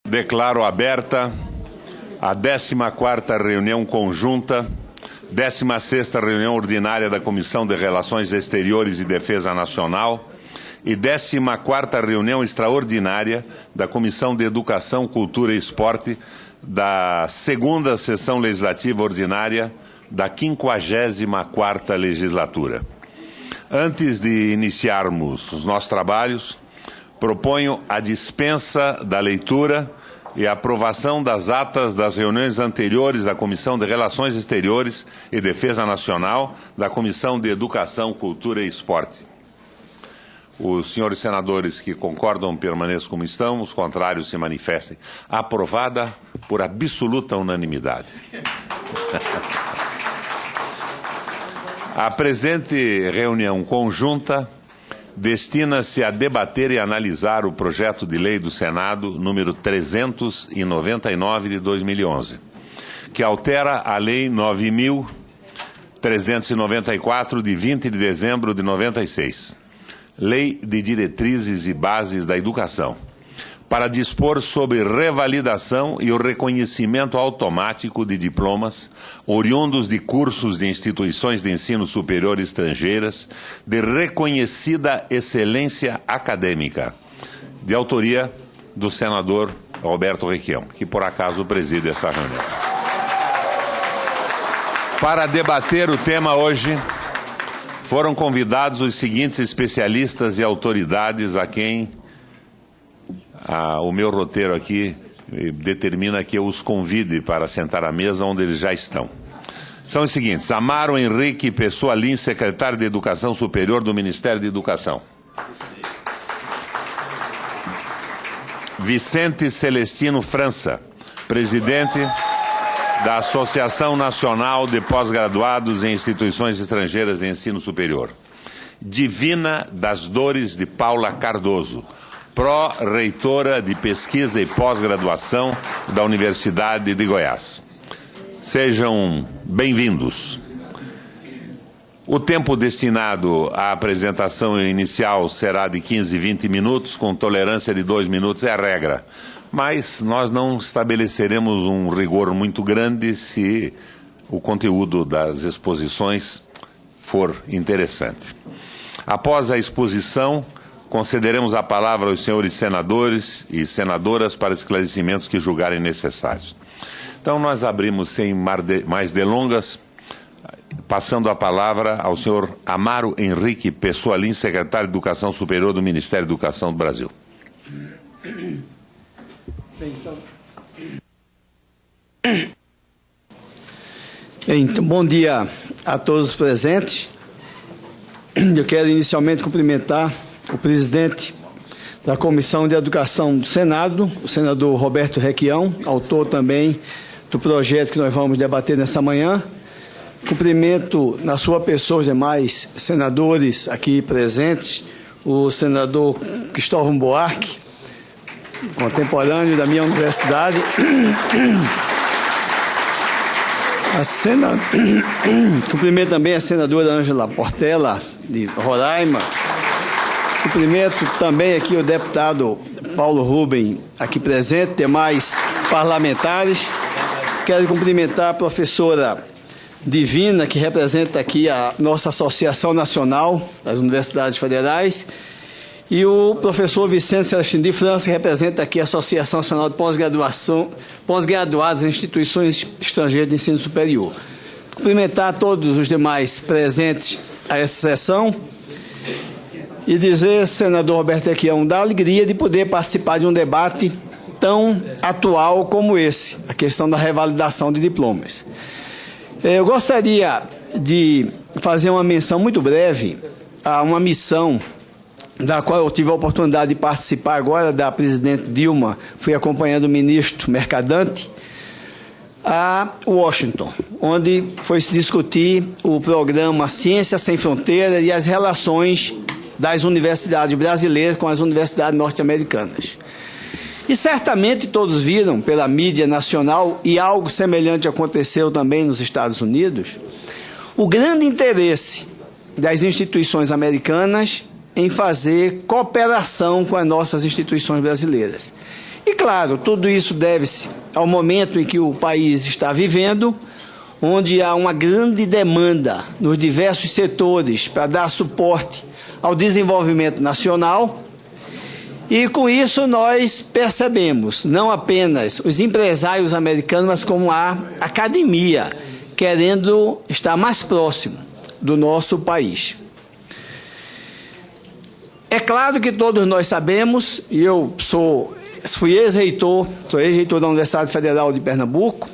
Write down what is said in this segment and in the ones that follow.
Declaro aberta a 14ª reunião conjunta, 16ª reunião ordinária da Comissão de Relações Exteriores e Defesa Nacional e 14ª reunião extraordinária da Comissão de Educação, Cultura e Esporte da 2ª Sessão Legislativa Ordinária da 54ª Legislatura. Antes de iniciarmos os nossos trabalhos, proponho a dispensa da leitura e a aprovação das atas das reuniões anteriores da Comissão de Relações Exteriores e Defesa Nacional, da Comissão de Educação, Cultura e Esporte. Os senhores senadores que concordam permaneçam como estão, os contrários se manifestem. Aprovada por absoluta unanimidade. A presente reunião conjunta destina-se a debater e analisar o projeto de lei do Senado número 399 de 2011, que altera a Lei 9.394 de 20 de dezembro de 96, Lei de Diretrizes e Bases da Educação, para dispor sobre revalidação e o reconhecimento automático de diplomas oriundos de cursos de instituições de ensino superior estrangeiras de reconhecida excelência acadêmica, de autoria do senador Roberto Requião, que por acaso preside essa reunião. Para debater o tema hoje, foram convidados os seguintes especialistas e autoridades a quem o meu roteiro aqui determina que eu os convide para sentar à mesa onde eles já estão. São os seguintes: Amaro Henrique Pessoa Lins, secretário de Educação Superior do Ministério da Educação. Vicente Celestino França, presidente da Associação Nacional de Pós-Graduados em Instituições Estrangeiras de Ensino Superior. Divina das Dores de Paula Cardoso, pró-reitora de Pesquisa e Pós-Graduação da Universidade de Goiás. Sejam bem-vindos. O tempo destinado à apresentação inicial será de 15 a 20 minutos, com tolerância de 2 minutos, é a regra. Mas nós não estabeleceremos um rigor muito grande se o conteúdo das exposições for interessante. Após a exposição, concederemos a palavra aos senhores senadores e senadoras para esclarecimentos que julgarem necessários. Então, nós abrimos sem mais delongas, passando a palavra ao senhor Amaro Henrique Pessoa Lins, secretário de Educação Superior do Ministério da Educação do Brasil. Então, bom dia a todos os presentes. Eu quero inicialmente cumprimentar o presidente da Comissão de Educação do Senado, o senador Roberto Requião, autor também do projeto que nós vamos debater nessa manhã. Cumprimento na sua pessoa os demais senadores aqui presentes, o senador Cristóvão Buarque, contemporâneo da minha universidade, cumprimento também a senadora Ângela Portela, de Roraima. Cumprimento também aqui o deputado Paulo Rubem, aqui presente, demais parlamentares. Quero cumprimentar a professora Divina, que representa aqui a nossa Associação Nacional das Universidades Federais, e o professor Vicente Celestino de França, que representa aqui a Associação Nacional de Pós-Graduados em Instituições Estrangeiras de Ensino Superior. Cumprimentar todos os demais presentes a essa sessão e dizer, senador Roberto Requião, da alegria de poder participar de um debate tão atual como esse, a questão da revalidação de diplomas. Eu gostaria de fazer uma menção muito breve a uma missão da qual eu tive a oportunidade de participar agora, da presidente Dilma, fui acompanhando o ministro Mercadante, a Washington, onde foi se discutir o programa Ciência Sem Fronteiras e as relações das universidades brasileiras com as universidades norte-americanas. E certamente todos viram pela mídia nacional, e algo semelhante aconteceu também nos Estados Unidos, o grande interesse das instituições americanas em fazer cooperação com as nossas instituições brasileiras. E, claro, tudo isso deve-se ao momento em que o país está vivendo, onde há uma grande demanda nos diversos setores para dar suporte ao desenvolvimento nacional. E com isso nós percebemos, não apenas os empresários americanos, mas como a academia querendo estar mais próximo do nosso país. É claro que todos nós sabemos, e eu fui ex-reitor, sou ex-reitor da Universidade Federal de Pernambuco,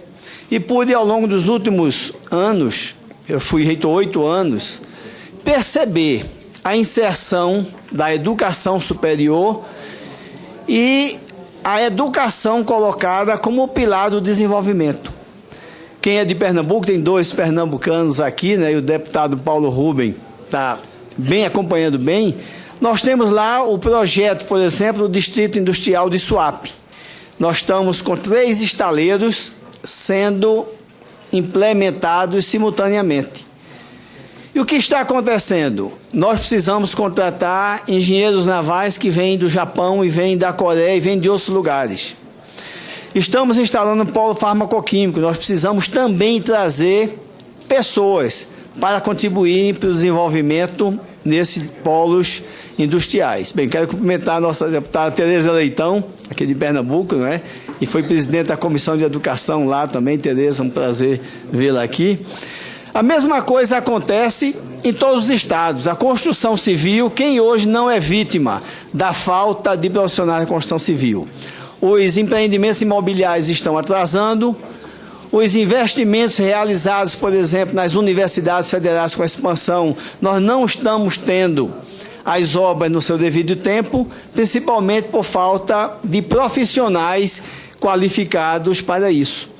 e pude, ao longo dos últimos anos, eu fui reitor 8 anos, perceber a inserção da educação superior e a educação colocada como pilar do desenvolvimento. Quem é de Pernambuco, tem 2 pernambucanos aqui, né, e o deputado Paulo Rubem está bem acompanhando bem. Nós temos lá o projeto, por exemplo, do Distrito Industrial de Suape. Nós estamos com 3 estaleiros sendo implementados simultaneamente. E o que está acontecendo? Nós precisamos contratar engenheiros navais que vêm do Japão e vêm da Coreia e vêm de outros lugares. Estamos instalando um polo farmacoquímico. Nós precisamos também trazer pessoas para contribuírem para o desenvolvimento nesses polos industriais. Bem, quero cumprimentar a nossa deputada Tereza Leitão, aqui de Pernambuco, não é? E foi presidente da Comissão de Educação lá também. Tereza, um prazer vê-la aqui. A mesma coisa acontece em todos os estados. A construção civil, quem hoje não é vítima da falta de profissionais de construção civil? Os empreendimentos imobiliários estão atrasando, os investimentos realizados, por exemplo, nas universidades federais com a expansão, nós não estamos tendo as obras no seu devido tempo, principalmente por falta de profissionais qualificados para isso.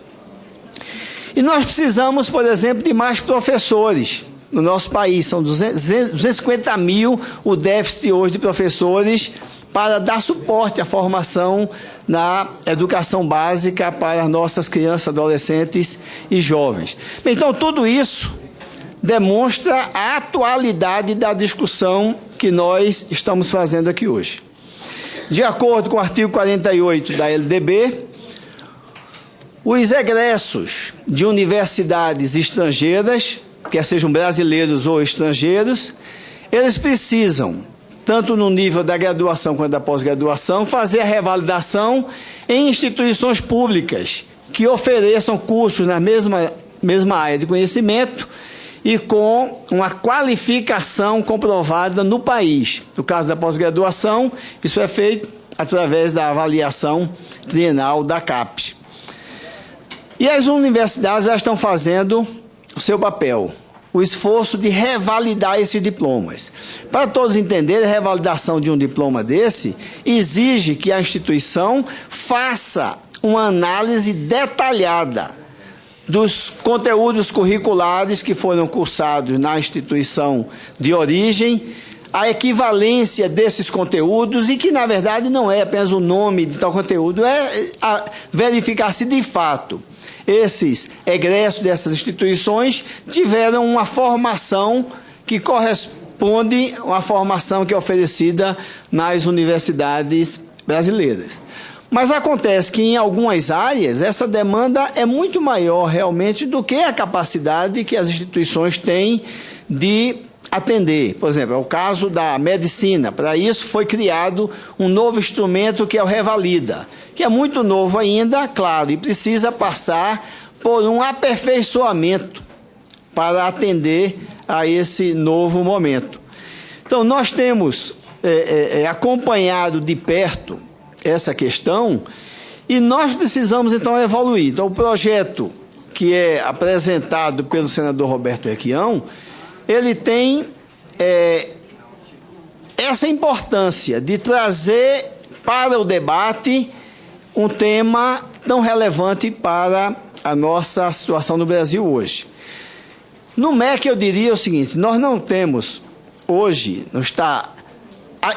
E nós precisamos, por exemplo, de mais professores no nosso país. São 250 mil o déficit hoje de professores para dar suporte à formação na educação básica para as nossas crianças, adolescentes e jovens. Então, tudo isso demonstra a atualidade da discussão que nós estamos fazendo aqui hoje. De acordo com o artigo 48 da LDB, os egressos de universidades estrangeiras, quer sejam brasileiros ou estrangeiros, eles precisam, tanto no nível da graduação quanto da pós-graduação, fazer a revalidação em instituições públicas que ofereçam cursos na mesma área de conhecimento e com uma qualificação comprovada no país. No caso da pós-graduação, isso é feito através da avaliação trienal da CAPES. E as universidades já estão fazendo o seu papel, o esforço de revalidar esses diplomas. Para todos entenderem, a revalidação de um diploma desse exige que a instituição faça uma análise detalhada dos conteúdos curriculares que foram cursados na instituição de origem, a equivalência desses conteúdos e que, na verdade, não é apenas o nome de tal conteúdo, é verificar se, de fato, esses egressos dessas instituições tiveram uma formação que corresponde a uma formação que é oferecida nas universidades brasileiras. Mas acontece que em algumas áreas essa demanda é muito maior realmente do que a capacidade que as instituições têm de atender. Por exemplo, é o caso da medicina. Para isso foi criado um novo instrumento que é o Revalida, que é muito novo ainda, claro, e precisa passar por um aperfeiçoamento para atender a esse novo momento. Então, nós temos acompanhado de perto essa questão e nós precisamos, então, evoluir. Então, o projeto que é apresentado pelo senador Roberto Requião, ele tem essa importância de trazer para o debate um tema tão relevante para a nossa situação no Brasil hoje. No MEC, eu diria o seguinte: nós não temos hoje, não está,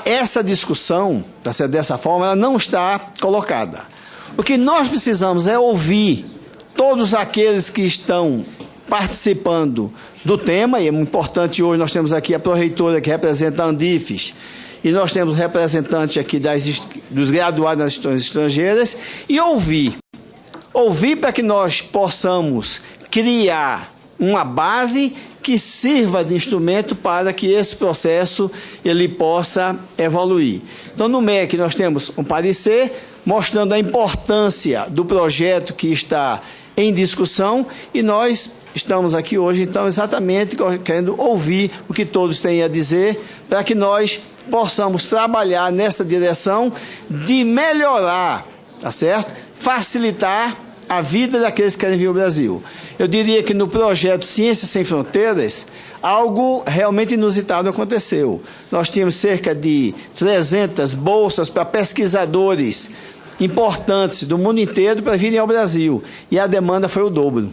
essa discussão, dessa forma, ela não está colocada. O que nós precisamos é ouvir todos aqueles que estão participando do tema, e é muito importante hoje, nós temos aqui a pró-reitora que representa a Andifes, e nós temos representantes aqui dos graduados nas instituições estrangeiras, e ouvir para que nós possamos criar uma base que sirva de instrumento para que esse processo ele possa evoluir. Então, no MEC, nós temos um parecer mostrando a importância do projeto que está em discussão, e nós estamos aqui hoje, então, exatamente querendo ouvir o que todos têm a dizer, para que nós possamos trabalhar nessa direção de melhorar, tá certo? Facilitar a vida daqueles que querem vir ao Brasil. Eu diria que no projeto Ciências Sem Fronteiras, algo realmente inusitado aconteceu. Nós tínhamos cerca de 300 bolsas para pesquisadores importantes do mundo inteiro para virem ao Brasil, e a demanda foi o dobro.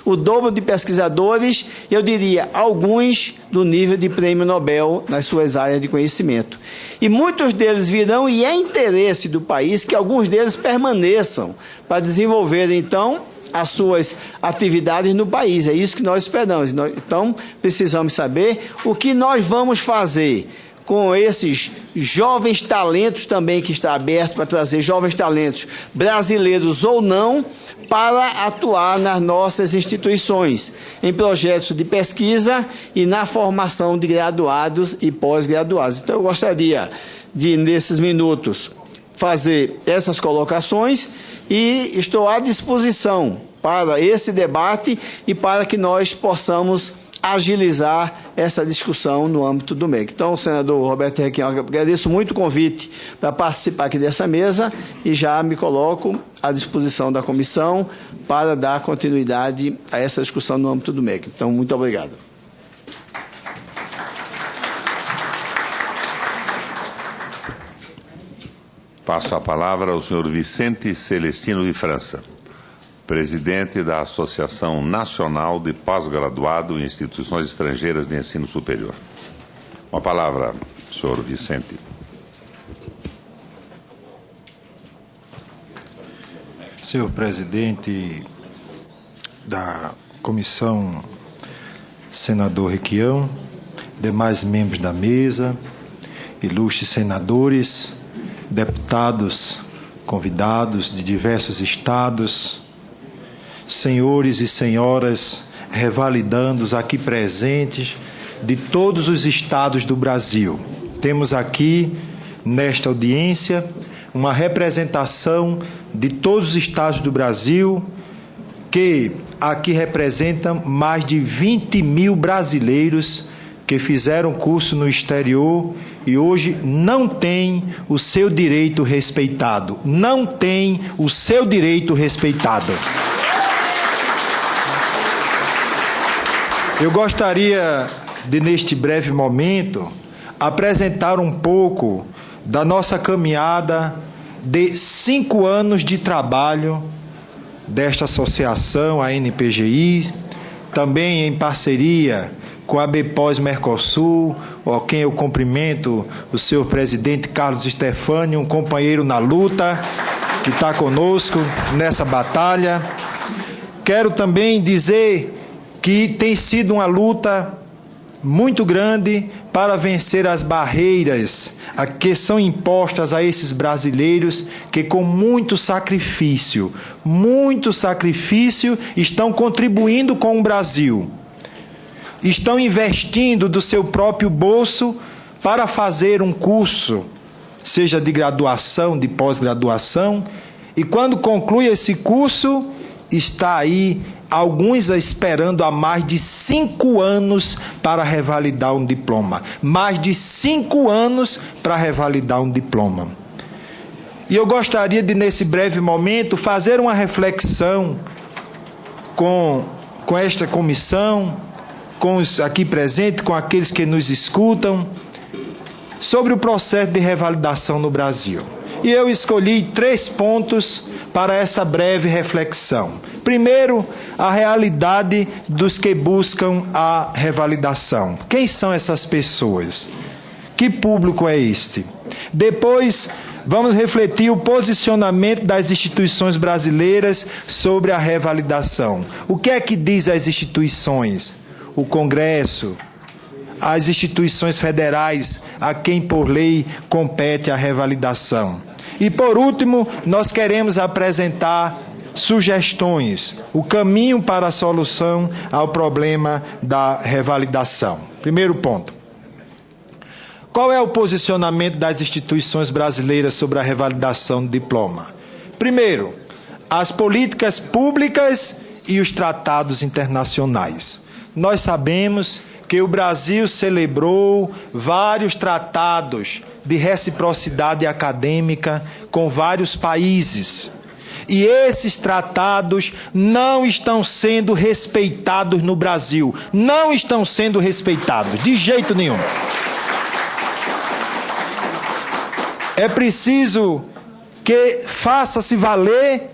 O dobro de pesquisadores, eu diria, alguns do nível de prêmio Nobel nas suas áreas de conhecimento. E muitos deles virão, e é interesse do país que alguns deles permaneçam para desenvolver, então, as suas atividades no país. É isso que nós esperamos. Então, precisamos saber o que nós vamos fazer com esses jovens talentos também, que está aberto para trazer jovens talentos brasileiros ou não, para atuar nas nossas instituições, em projetos de pesquisa e na formação de graduados e pós-graduados. Então, eu gostaria de, nesses minutos, fazer essas colocações, e estou à disposição para esse debate e para que nós possamos agilizar essa discussão no âmbito do MEC. Então, senador Roberto Requião, agradeço muito o convite para participar aqui dessa mesa, e já me coloco à disposição da comissão para dar continuidade a essa discussão no âmbito do MEC. Então, muito obrigado. Passo a palavra ao senhor Vicente Celestino de França, presidente da Associação Nacional de Pós-Graduado em Instituições Estrangeiras de Ensino Superior. Uma palavra, senhor Vicente. Senhor presidente da comissão, senador Requião, demais membros da mesa, ilustres senadores, deputados convidados de diversos estados, senhores e senhoras revalidandos aqui presentes de todos os estados do Brasil. Temos aqui, nesta audiência, uma representação de todos os estados do Brasil, que aqui representam mais de 20 mil brasileiros que fizeram curso no exterior e hoje não têm o seu direito respeitado. Não têm o seu direito respeitado. Eu gostaria de, neste breve momento, apresentar um pouco da nossa caminhada de 5 anos de trabalho desta associação, a NPGI, também em parceria com a BPOS Mercosul, a quem eu cumprimento, o senhor presidente Carlos Stefânio, um companheiro na luta, que está conosco nessa batalha. Quero também dizer que tem sido uma luta muito grande para vencer as barreiras que são impostas a esses brasileiros que, com muito sacrifício, estão contribuindo com o Brasil. Estão investindo do seu próprio bolso para fazer um curso, seja de graduação, de pós-graduação, e quando conclui esse curso, está aí alguns esperando há mais de 5 anos para revalidar um diploma. Mais de 5 anos para revalidar um diploma. E eu gostaria de, nesse breve momento, fazer uma reflexão com esta comissão, com os aqui presentes, com aqueles que nos escutam, sobre o processo de revalidação no Brasil. E eu escolhi 3 pontos para essa breve reflexão. Primeiro, a realidade dos que buscam a revalidação. Quem são essas pessoas? Que público é este? Depois, vamos refletir o posicionamento das instituições brasileiras sobre a revalidação. O que é que diz as instituições? O Congresso, às instituições federais, a quem por lei compete a revalidação. E por último, nós queremos apresentar sugestões, o caminho para a solução ao problema da revalidação. Primeiro ponto. Qual é o posicionamento das instituições brasileiras sobre a revalidação do diploma? Primeiro, as políticas públicas e os tratados internacionais. Nós sabemos que o Brasil celebrou vários tratados de reciprocidade acadêmica com vários países. E esses tratados não estão sendo respeitados no Brasil. Não estão sendo respeitados, de jeito nenhum. É preciso que faça-se valer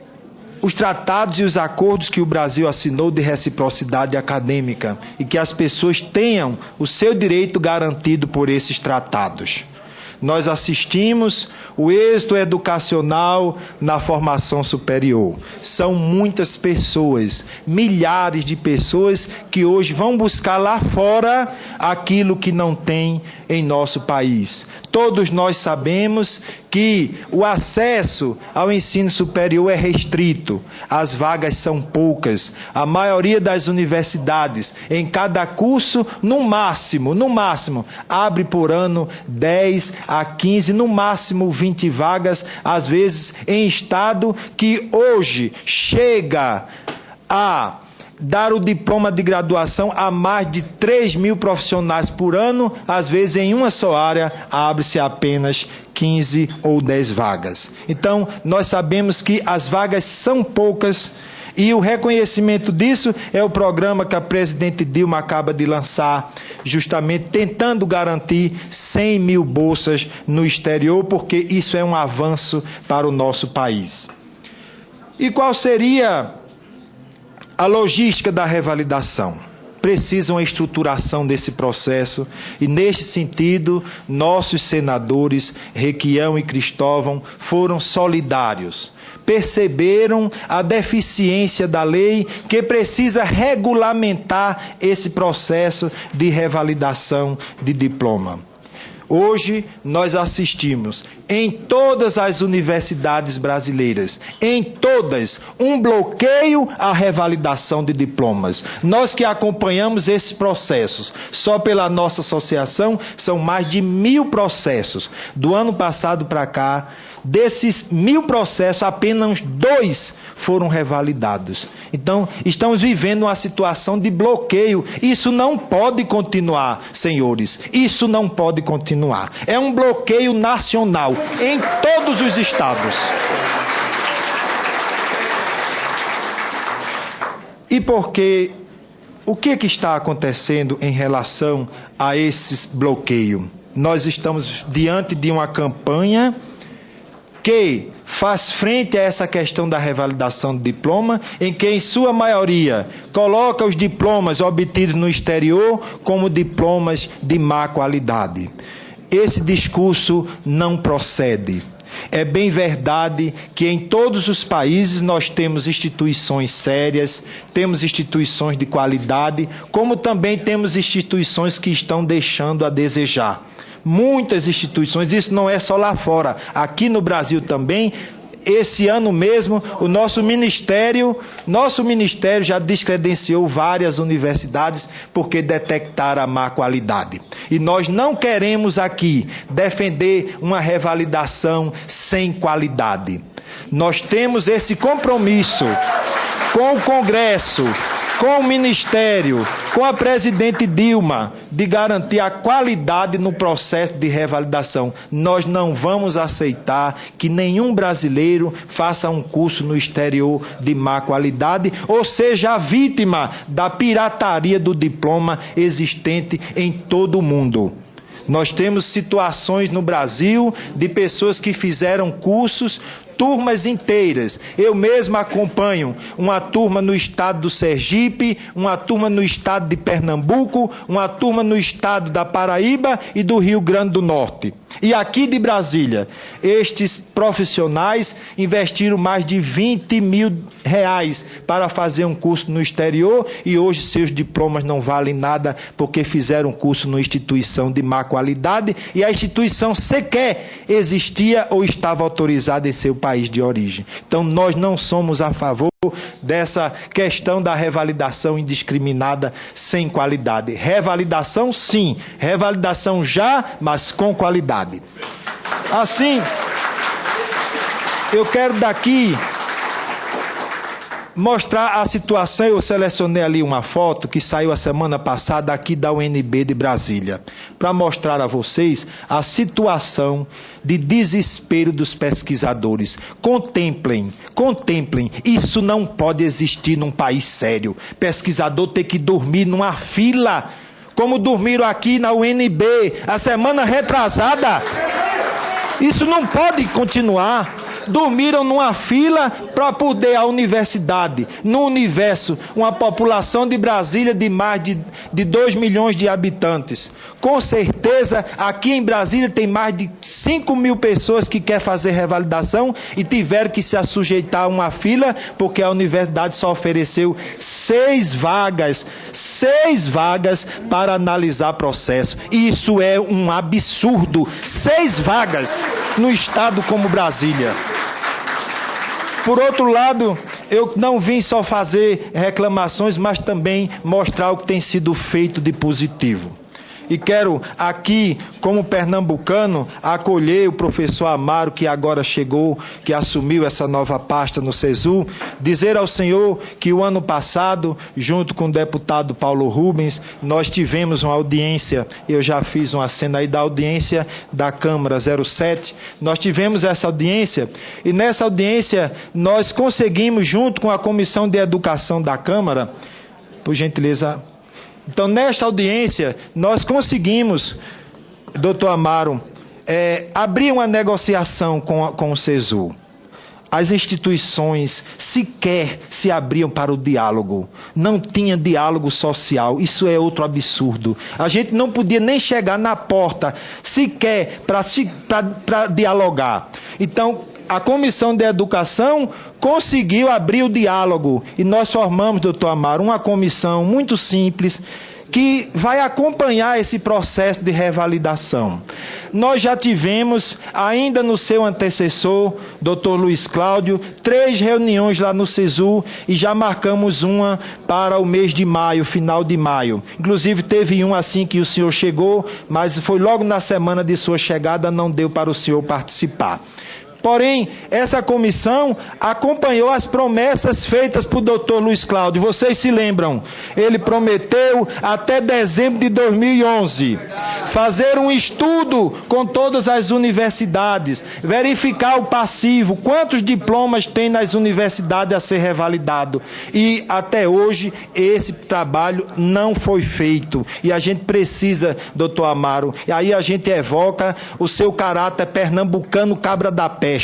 os tratados e os acordos que o Brasil assinou de reciprocidade acadêmica e que as pessoas tenham o seu direito garantido por esses tratados. Nós assistimos o êxito educacional na formação superior. São muitas pessoas, milhares de pessoas que hoje vão buscar lá fora aquilo que não tem em nosso país. Todos nós sabemos que o acesso ao ensino superior é restrito, as vagas são poucas. A maioria das universidades, em cada curso, no máximo, abre por ano 10 a 15, no máximo 20 vagas, às vezes em estado que hoje chega a dar o diploma de graduação a mais de 3 mil profissionais por ano, às vezes em uma só área abre-se apenas 15 ou 10 vagas. Então, nós sabemos que as vagas são poucas e o reconhecimento disso é o programa que a presidente Dilma acaba de lançar, justamente tentando garantir 100 mil bolsas no exterior, porque isso é um avanço para o nosso país. E qual seria a logística da revalidação? Precisa uma estruturação desse processo e, neste sentido, nossos senadores, Requião e Cristóvão, foram solidários. Perceberam a deficiência da lei que precisa regulamentar esse processo de revalidação de diploma. Hoje nós assistimos em todas as universidades brasileiras, em todas, um bloqueio à revalidação de diplomas. Nós que acompanhamos esses processos, só pela nossa associação, são mais de 1000 processos. Do ano passado para cá, desses 1000 processos, apenas 2 foram revalidados. Então, estamos vivendo uma situação de bloqueio. Isso não pode continuar, senhores. Isso não pode continuar. É um bloqueio nacional em todos os estados. E porque o que está acontecendo em relação a esse bloqueio? Nós estamos diante de uma campanha que faz frente a essa questão da revalidação do diploma, em que, em sua maioria, coloca os diplomas obtidos no exterior como diplomas de má qualidade. Esse discurso não procede. É bem verdade que em todos os países nós temos instituições sérias, temos instituições de qualidade, como também temos instituições que estão deixando a desejar. Muitas instituições, isso não é só lá fora, aqui no Brasil também. Esse ano mesmo, o nosso ministério já descredenciou várias universidades porque detectaram a má qualidade. E nós não queremos aqui defender uma revalidação sem qualidade. Nós temos esse compromisso com o Congresso, com o Ministério, com a presidente Dilma, de garantir a qualidade no processo de revalidação. Nós não vamos aceitar que nenhum brasileiro faça um curso no exterior de má qualidade ou seja a vítima da pirataria do diploma existente em todo o mundo. Nós temos situações no Brasil de pessoas que fizeram cursos turmas inteiras. Eu mesmo acompanho uma turma no estado do Sergipe, uma turma no estado de Pernambuco, uma turma no estado da Paraíba e do Rio Grande do Norte. E aqui de Brasília, estes profissionais investiram mais de R$20 mil para fazer um curso no exterior e hoje seus diplomas não valem nada porque fizeram um curso numa instituição de má qualidade e a instituição sequer existia ou estava autorizada em seu país de origem. Então nós não somos a favor dessa questão da revalidação indiscriminada sem qualidade. Revalidação sim, revalidação já, mas com qualidade. Assim, eu quero daqui mostrar a situação. Eu selecionei ali uma foto que saiu a semana passada aqui da UNB de Brasília, para mostrar a vocês a situação de desespero dos pesquisadores. Contemplem, isso não pode existir num país sério. Pesquisador ter que dormir numa fila, como dormiram aqui na UNB a semana retrasada. Isso não pode continuar. Dormiram numa fila para poder a universidade, no universo, uma população de Brasília de mais de 2 milhões de habitantes. Com certeza, aqui em Brasília tem mais de 5 mil pessoas que querem fazer revalidação e tiveram que se sujeitar a uma fila porque a universidade só ofereceu 6 vagas para analisar processo. Isso é um absurdo. 6 vagas no estado como Brasília. Por outro lado, eu não vim só fazer reclamações, mas também mostrar o que tem sido feito de positivo. E quero aqui, como pernambucano, acolher o professor Amaro, que agora chegou, que assumiu essa nova pasta no SESU, dizer ao senhor que o ano passado, junto com o deputado Paulo Rubens, nós tivemos uma audiência, eu já fiz uma cena aí da audiência da Câmara 07, nós tivemos essa audiência, e nessa audiência nós conseguimos, junto com a Comissão de Educação da Câmara, por gentileza. Então, nesta audiência, nós conseguimos, doutor Amaro, abrir uma negociação com o SESU. As instituições sequer se abriam para o diálogo. Não tinha diálogo social. Isso é outro absurdo. A gente não podia nem chegar na porta sequer para dialogar. Então, a Comissão de Educação conseguiu abrir o diálogo e nós formamos, doutor Amaro, uma comissão muito simples que vai acompanhar esse processo de revalidação. Nós já tivemos, ainda no seu antecessor, doutor Luiz Cláudio, 3 reuniões lá no SESU e já marcamos uma para o mês de maio, final de maio. Inclusive teve um assim que o senhor chegou, mas foi logo na semana de sua chegada, não deu para o senhor participar. Porém, essa comissão acompanhou as promessas feitas por doutor Luiz Cláudio. Vocês se lembram? Ele prometeu até dezembro de 2011 fazer um estudo com todas as universidades, verificar o passivo, quantos diplomas tem nas universidades a ser revalidado. E até hoje esse trabalho não foi feito. E a gente precisa, doutor Amaro, e aí a gente evoca o seu caráter pernambucano cabra da peste.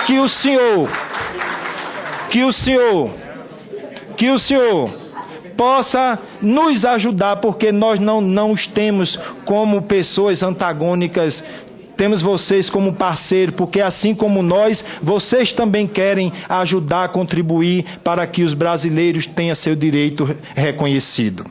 Que o senhor possa nos ajudar, porque nós não os temos como pessoas antagônicas, temos vocês como parceiro, porque assim como nós, vocês também querem ajudar, contribuir para que os brasileiros tenham seu direito reconhecido.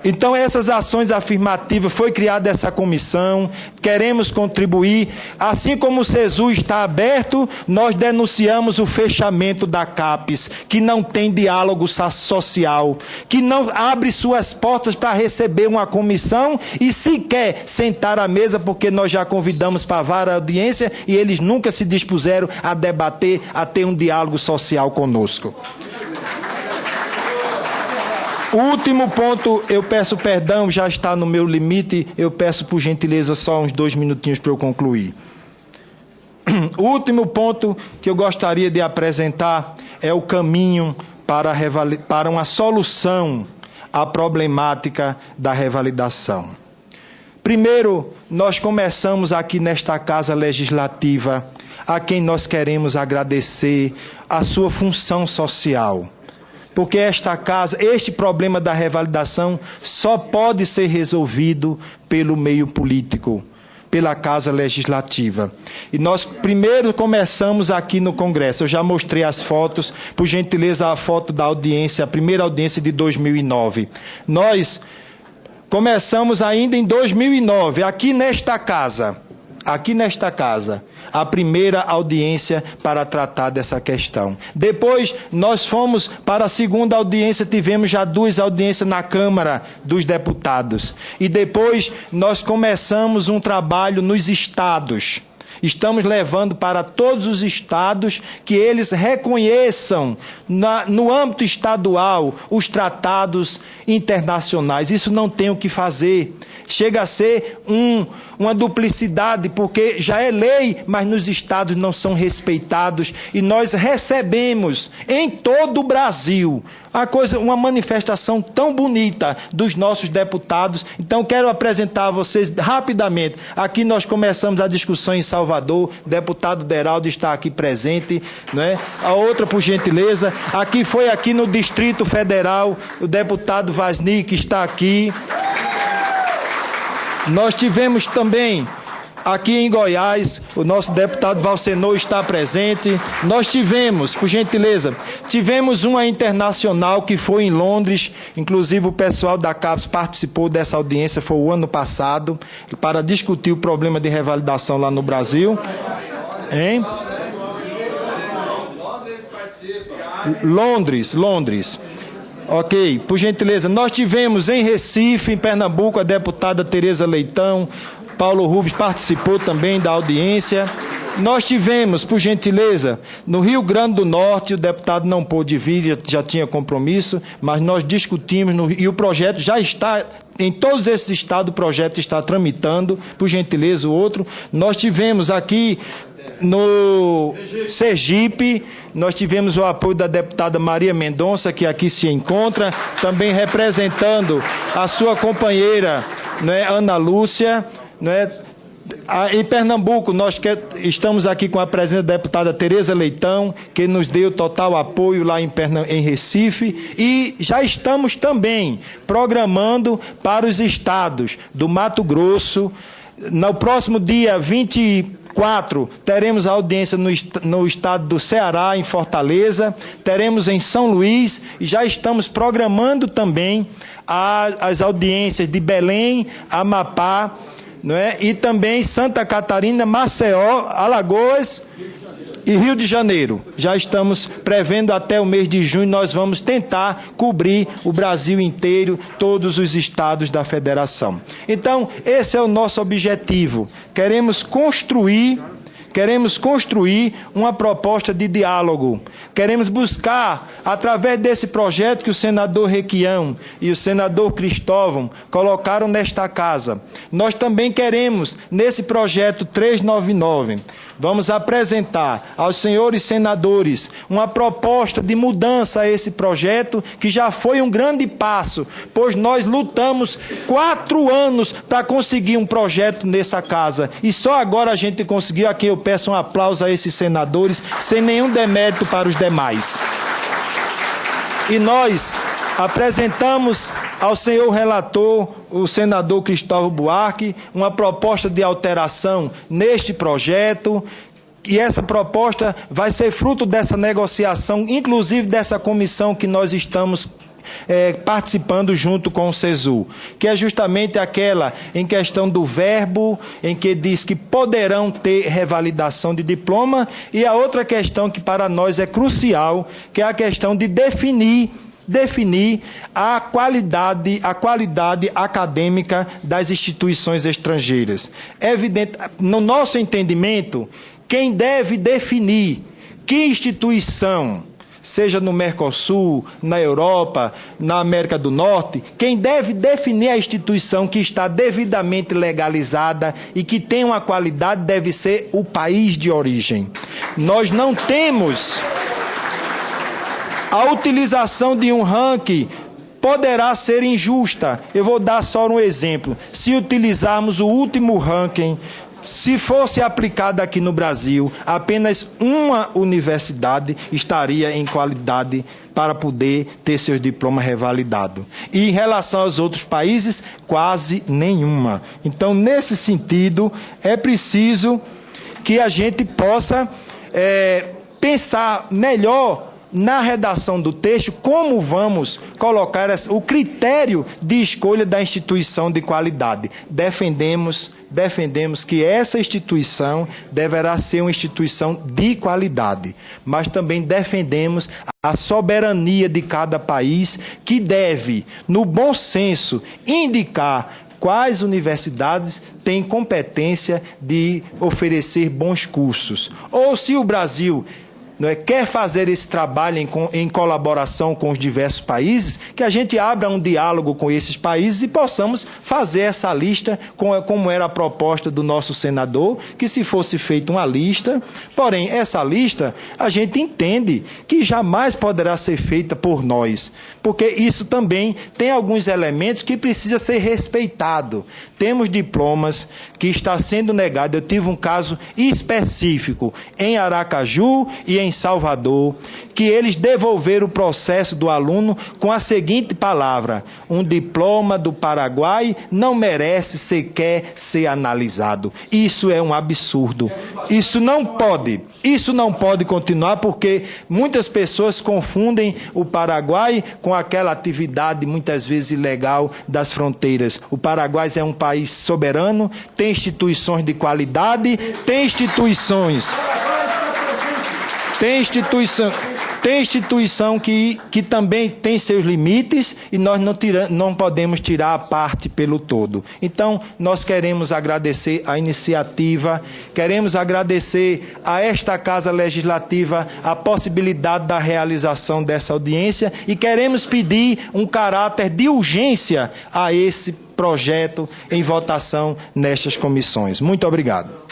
Então, essas ações afirmativas, foi criada essa comissão, queremos contribuir. Assim como o SESU está aberto, nós denunciamos o fechamento da CAPES, que não tem diálogo social, que não abre suas portas para receber uma comissão e sequer sentar à mesa, porque nós já convidamos para várias audiências e eles nunca se dispuseram a debater, a ter um diálogo social conosco. O último ponto, eu peço perdão, já está no meu limite, eu peço por gentileza só uns 2 minutinhos para eu concluir. O último ponto que eu gostaria de apresentar é o caminho para uma solução à problemática da revalidação. Primeiro, nós começamos aqui nesta Casa Legislativa a quem nós queremos agradecer a sua função social. Porque esta casa, este problema da revalidação só pode ser resolvido pelo meio político, pela Casa Legislativa. E nós primeiro começamos aqui no Congresso. Eu já mostrei as fotos, por gentileza, a foto da audiência, a primeira audiência de 2009. Nós começamos ainda em 2009, aqui nesta casa, a primeira audiência para tratar dessa questão. Depois, nós fomos para a segunda audiência, tivemos já 2 audiências na Câmara dos Deputados. E depois, nós começamos um trabalho nos estados. Estamos levando para todos os estados que eles reconheçam no âmbito estadual os tratados internacionais. Isso não tem o que fazer. Chega a ser uma duplicidade, porque já é lei, mas nos estados não são respeitados. E nós recebemos em todo o Brasil uma manifestação tão bonita dos nossos deputados. Então, quero apresentar a vocês rapidamente. Aqui nós começamos a discussão em Salvador, o deputado Deraldo está aqui presente, não é? A outra, por gentileza, aqui foi aqui no Distrito Federal, o deputado Vasni, que está aqui. Nós tivemos também, aqui em Goiás, o nosso deputado Valcenor está presente. Nós tivemos, por gentileza, uma internacional que foi em Londres, inclusive o pessoal da CAPES participou dessa audiência, foi o ano passado, para discutir o problema de revalidação lá no Brasil. Hein? Londres. Ok, por gentileza, nós tivemos em Recife, em Pernambuco, a deputada Tereza Leitão, Paulo Rubens participou também da audiência. Nós tivemos, por gentileza, no Rio Grande do Norte, o deputado não pôde vir, já tinha compromisso, mas nós discutimos, e o projeto já está, em todos esses estados, o projeto está tramitando, por gentileza, o outro. Nós tivemos aqui no Sergipe, nós tivemos o apoio da deputada Maria Mendonça, que aqui se encontra, também representando a sua companheira, né, Ana Lúcia, né? Em Pernambuco, nós estamos aqui com a presença da deputada Tereza Leitão, que nos deu total apoio lá em Recife, e já estamos também programando para os estados do Mato Grosso. No próximo dia 24, teremos a audiência no estado do Ceará, em Fortaleza, teremos em São Luís, e já estamos programando também as audiências de Belém, Amapá, não é? E também Santa Catarina, Maceió, Alagoas e Rio de Janeiro. Já estamos prevendo até o mês de junho, nós vamos tentar cobrir o Brasil inteiro, todos os estados da federação. Então, esse é o nosso objetivo. Queremos construir uma proposta de diálogo. Queremos buscar, através desse projeto que o senador Requião e o senador Cristóvão colocaram nesta casa, nós também queremos, nesse projeto 399, vamos apresentar aos senhores senadores uma proposta de mudança a esse projeto, que já foi um grande passo, pois nós lutamos 4 anos para conseguir um projeto nessa casa, e só agora a gente conseguiu. Aqui eu peço um aplauso a esses senadores, sem nenhum demérito para os demais. E nós apresentamos ao senhor relator, o senador Cristóvão Buarque, uma proposta de alteração neste projeto, e essa proposta vai ser fruto dessa negociação, inclusive dessa comissão que nós estamos participando junto com o CESU, que é justamente aquela em questão do verbo, em que diz que poderão ter revalidação de diploma, e a outra questão que para nós é crucial, que é a questão de definir a qualidade acadêmica das instituições estrangeiras. É evidente, no nosso entendimento, quem deve definir que instituição, seja no Mercosul, na Europa, na América do Norte, quem deve definir a instituição que está devidamente legalizada e que tem uma qualidade deve ser o país de origem. Nós não temos a utilização de um ranking. Poderá ser injusta. Eu vou dar só um exemplo. Se utilizarmos o último ranking, se fosse aplicada aqui no Brasil, apenas uma universidade estaria em qualidade para poder ter seus diplomas revalidados. E em relação aos outros países, quase nenhuma. Então, nesse sentido, é preciso que a gente possa pensar melhor na redação do texto como vamos colocar o critério de escolha da instituição de qualidade. Defendemos que essa instituição deverá ser uma instituição de qualidade, mas também defendemos a soberania de cada país, que deve, no bom senso, indicar quais universidades têm competência de oferecer bons cursos. Ou se o Brasil quer fazer esse trabalho em colaboração com os diversos países, que a gente abra um diálogo com esses países e possamos fazer essa lista, como era a proposta do nosso senador, que se fosse feita uma lista, porém, essa lista, a gente entende que jamais poderá ser feita por nós, porque isso também tem alguns elementos que precisa ser respeitado. Temos diplomas que está sendo negado. Eu tive um caso específico em Aracaju e em Salvador, que eles devolveram o processo do aluno com a seguinte palavra: um diploma do Paraguai não merece sequer ser analisado. Isso é um absurdo. Isso não pode continuar, porque muitas pessoas confundem o Paraguai com aquela atividade muitas vezes ilegal das fronteiras. O Paraguai é um país soberano, tem instituições de qualidade, tem instituição que também tem seus limites, e nós não podemos tirar a parte pelo todo. Então, nós queremos agradecer a iniciativa, queremos agradecer a esta Casa Legislativa a possibilidade da realização dessa audiência, e queremos pedir um caráter de urgência a esse projeto em votação nestas comissões. Muito obrigado.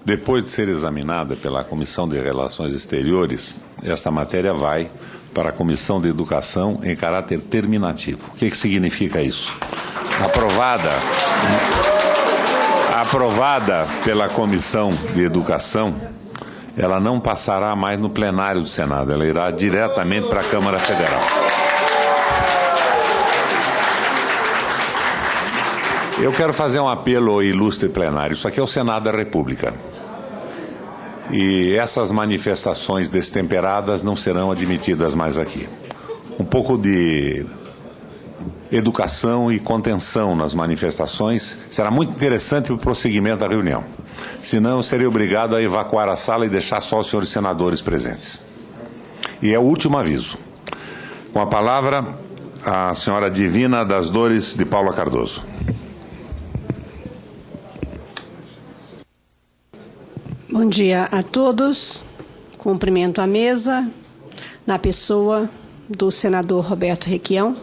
Depois de ser examinada pela Comissão de Relações Exteriores, esta matéria vai para a Comissão de Educação em caráter terminativo. O que significa isso? Aprovada pela Comissão de Educação, ela não passará mais no plenário do Senado, ela irá diretamente para a Câmara Federal. Eu quero fazer um apelo ao ilustre plenário. Isso aqui é o Senado da República. E essas manifestações destemperadas não serão admitidas mais aqui. Um pouco de educação e contenção nas manifestações será muito interessante para o prosseguimento da reunião. Senão, eu serei obrigado a evacuar a sala e deixar só os senhores senadores presentes. E é o último aviso. Com a palavra, a senhora Divina das Dores de Paula Cardoso. Bom dia a todos. Cumprimento a mesa, na pessoa do senador Roberto Requião.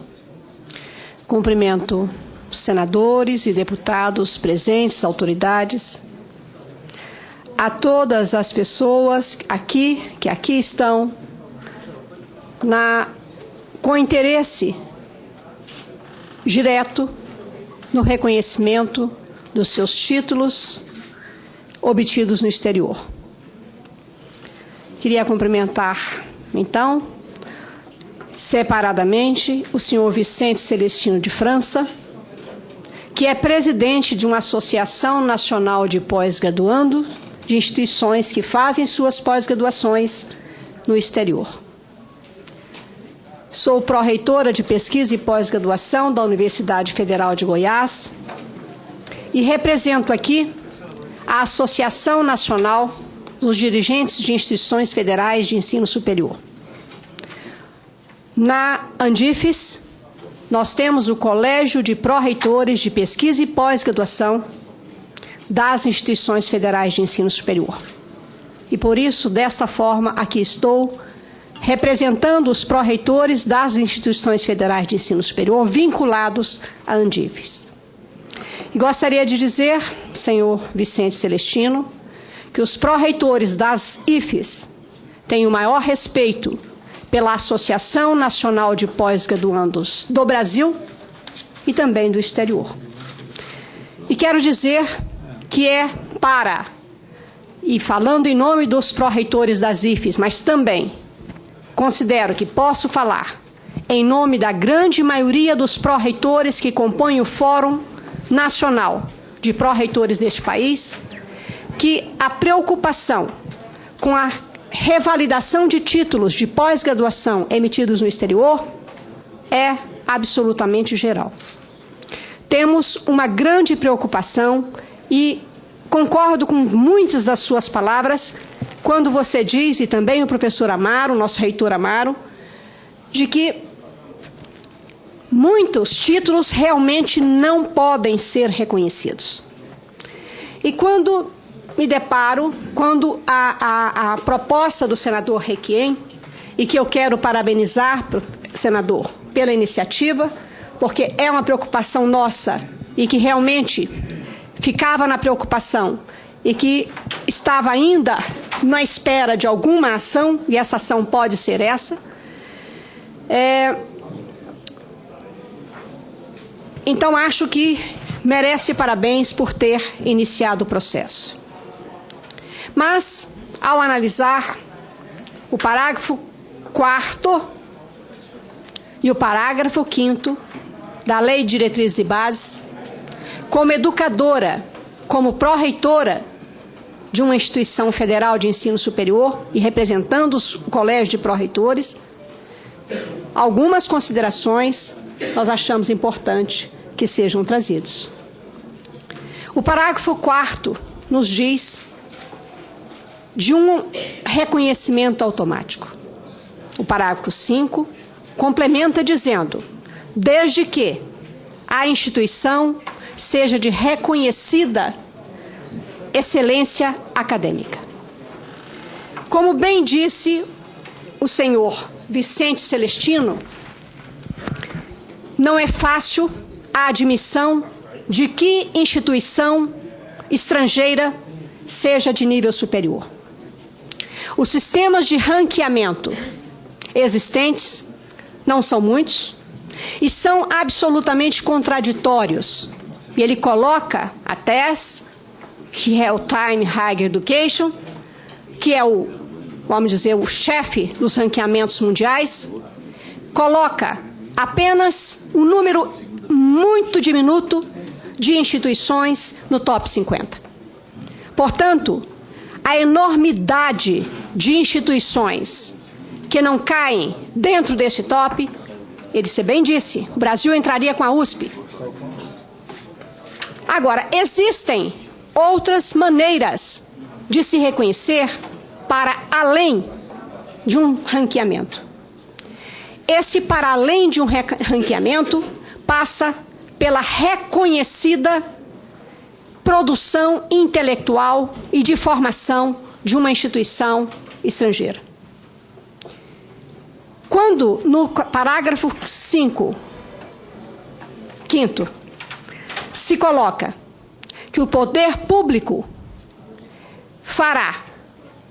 Cumprimento os senadores e deputados presentes, autoridades. A todas as pessoas que aqui estão com interesse direto no reconhecimento dos seus títulos obtidos no exterior. Queria cumprimentar, então, separadamente, o senhor Vicente Celestino de França, que é presidente de uma Associação Nacional de Pós-Graduando, de instituições que fazem suas pós-graduações no exterior. Sou pró-reitora de Pesquisa e Pós-Graduação da Universidade Federal de Goiás e represento aqui a Associação Nacional dos Dirigentes de Instituições Federais de Ensino Superior. Na Andifes, nós temos o Colégio de Pró-Reitores de Pesquisa e Pós-Graduação das Instituições Federais de Ensino Superior. E por isso, desta forma, aqui estou representando os pró-reitores das Instituições Federais de Ensino Superior vinculados à Andifes. E gostaria de dizer, senhor Vicente Celestino, que os pró-reitores das IFES tenho o maior respeito pela Associação Nacional de Pós-Graduandos do Brasil e também do exterior. E quero dizer que e falando em nome dos pró-reitores das IFES, mas também considero que posso falar em nome da grande maioria dos pró-reitores que compõem o Fórum Nacional de Pró-Reitores deste país, que a preocupação com a revalidação de títulos de pós-graduação emitidos no exterior é absolutamente geral. Temos uma grande preocupação e concordo com muitas das suas palavras quando você diz, e também o professor Amaro, nosso reitor Amaro, de que muitos títulos realmente não podem ser reconhecidos. E quando me deparo, quando a proposta do senador Requiem, e que eu quero parabenizar, senador, pela iniciativa, porque é uma preocupação nossa e que realmente ficava na preocupação e que estava ainda na espera de alguma ação, e essa ação pode ser essa. Então, acho que merece parabéns por ter iniciado o processo. Mas, ao analisar o parágrafo 4º e o parágrafo 5º da Lei de Diretrizes e Bases, como educadora, como pró-reitora de uma instituição federal de ensino superior e representando o colégio de pró-reitores, algumas considerações nós achamos importante que sejam trazidos. O parágrafo 4º nos diz de um reconhecimento automático. O parágrafo 5 complementa dizendo, desde que a instituição seja de reconhecida excelência acadêmica. Como bem disse o senhor Vicente Celestino, não é fácil a admissão de que instituição estrangeira seja de nível superior. Os sistemas de ranqueamento existentes não são muitos e são absolutamente contraditórios. E ele coloca a TES, que é o Time Higher Education, que é vamos dizer, o chefe dos ranqueamentos mundiais, coloca apenas um número muito diminuto de instituições no top 50. Portanto, a enormidade de instituições que não caem dentro desse top, ele bem disse, o Brasil entraria com a USP. Agora, existem outras maneiras de se reconhecer para além de um ranqueamento. Esse para além de um ranqueamento passa pela reconhecida produção intelectual e de formação de uma instituição estrangeira. Quando, no parágrafo 5º, se coloca que o poder público fará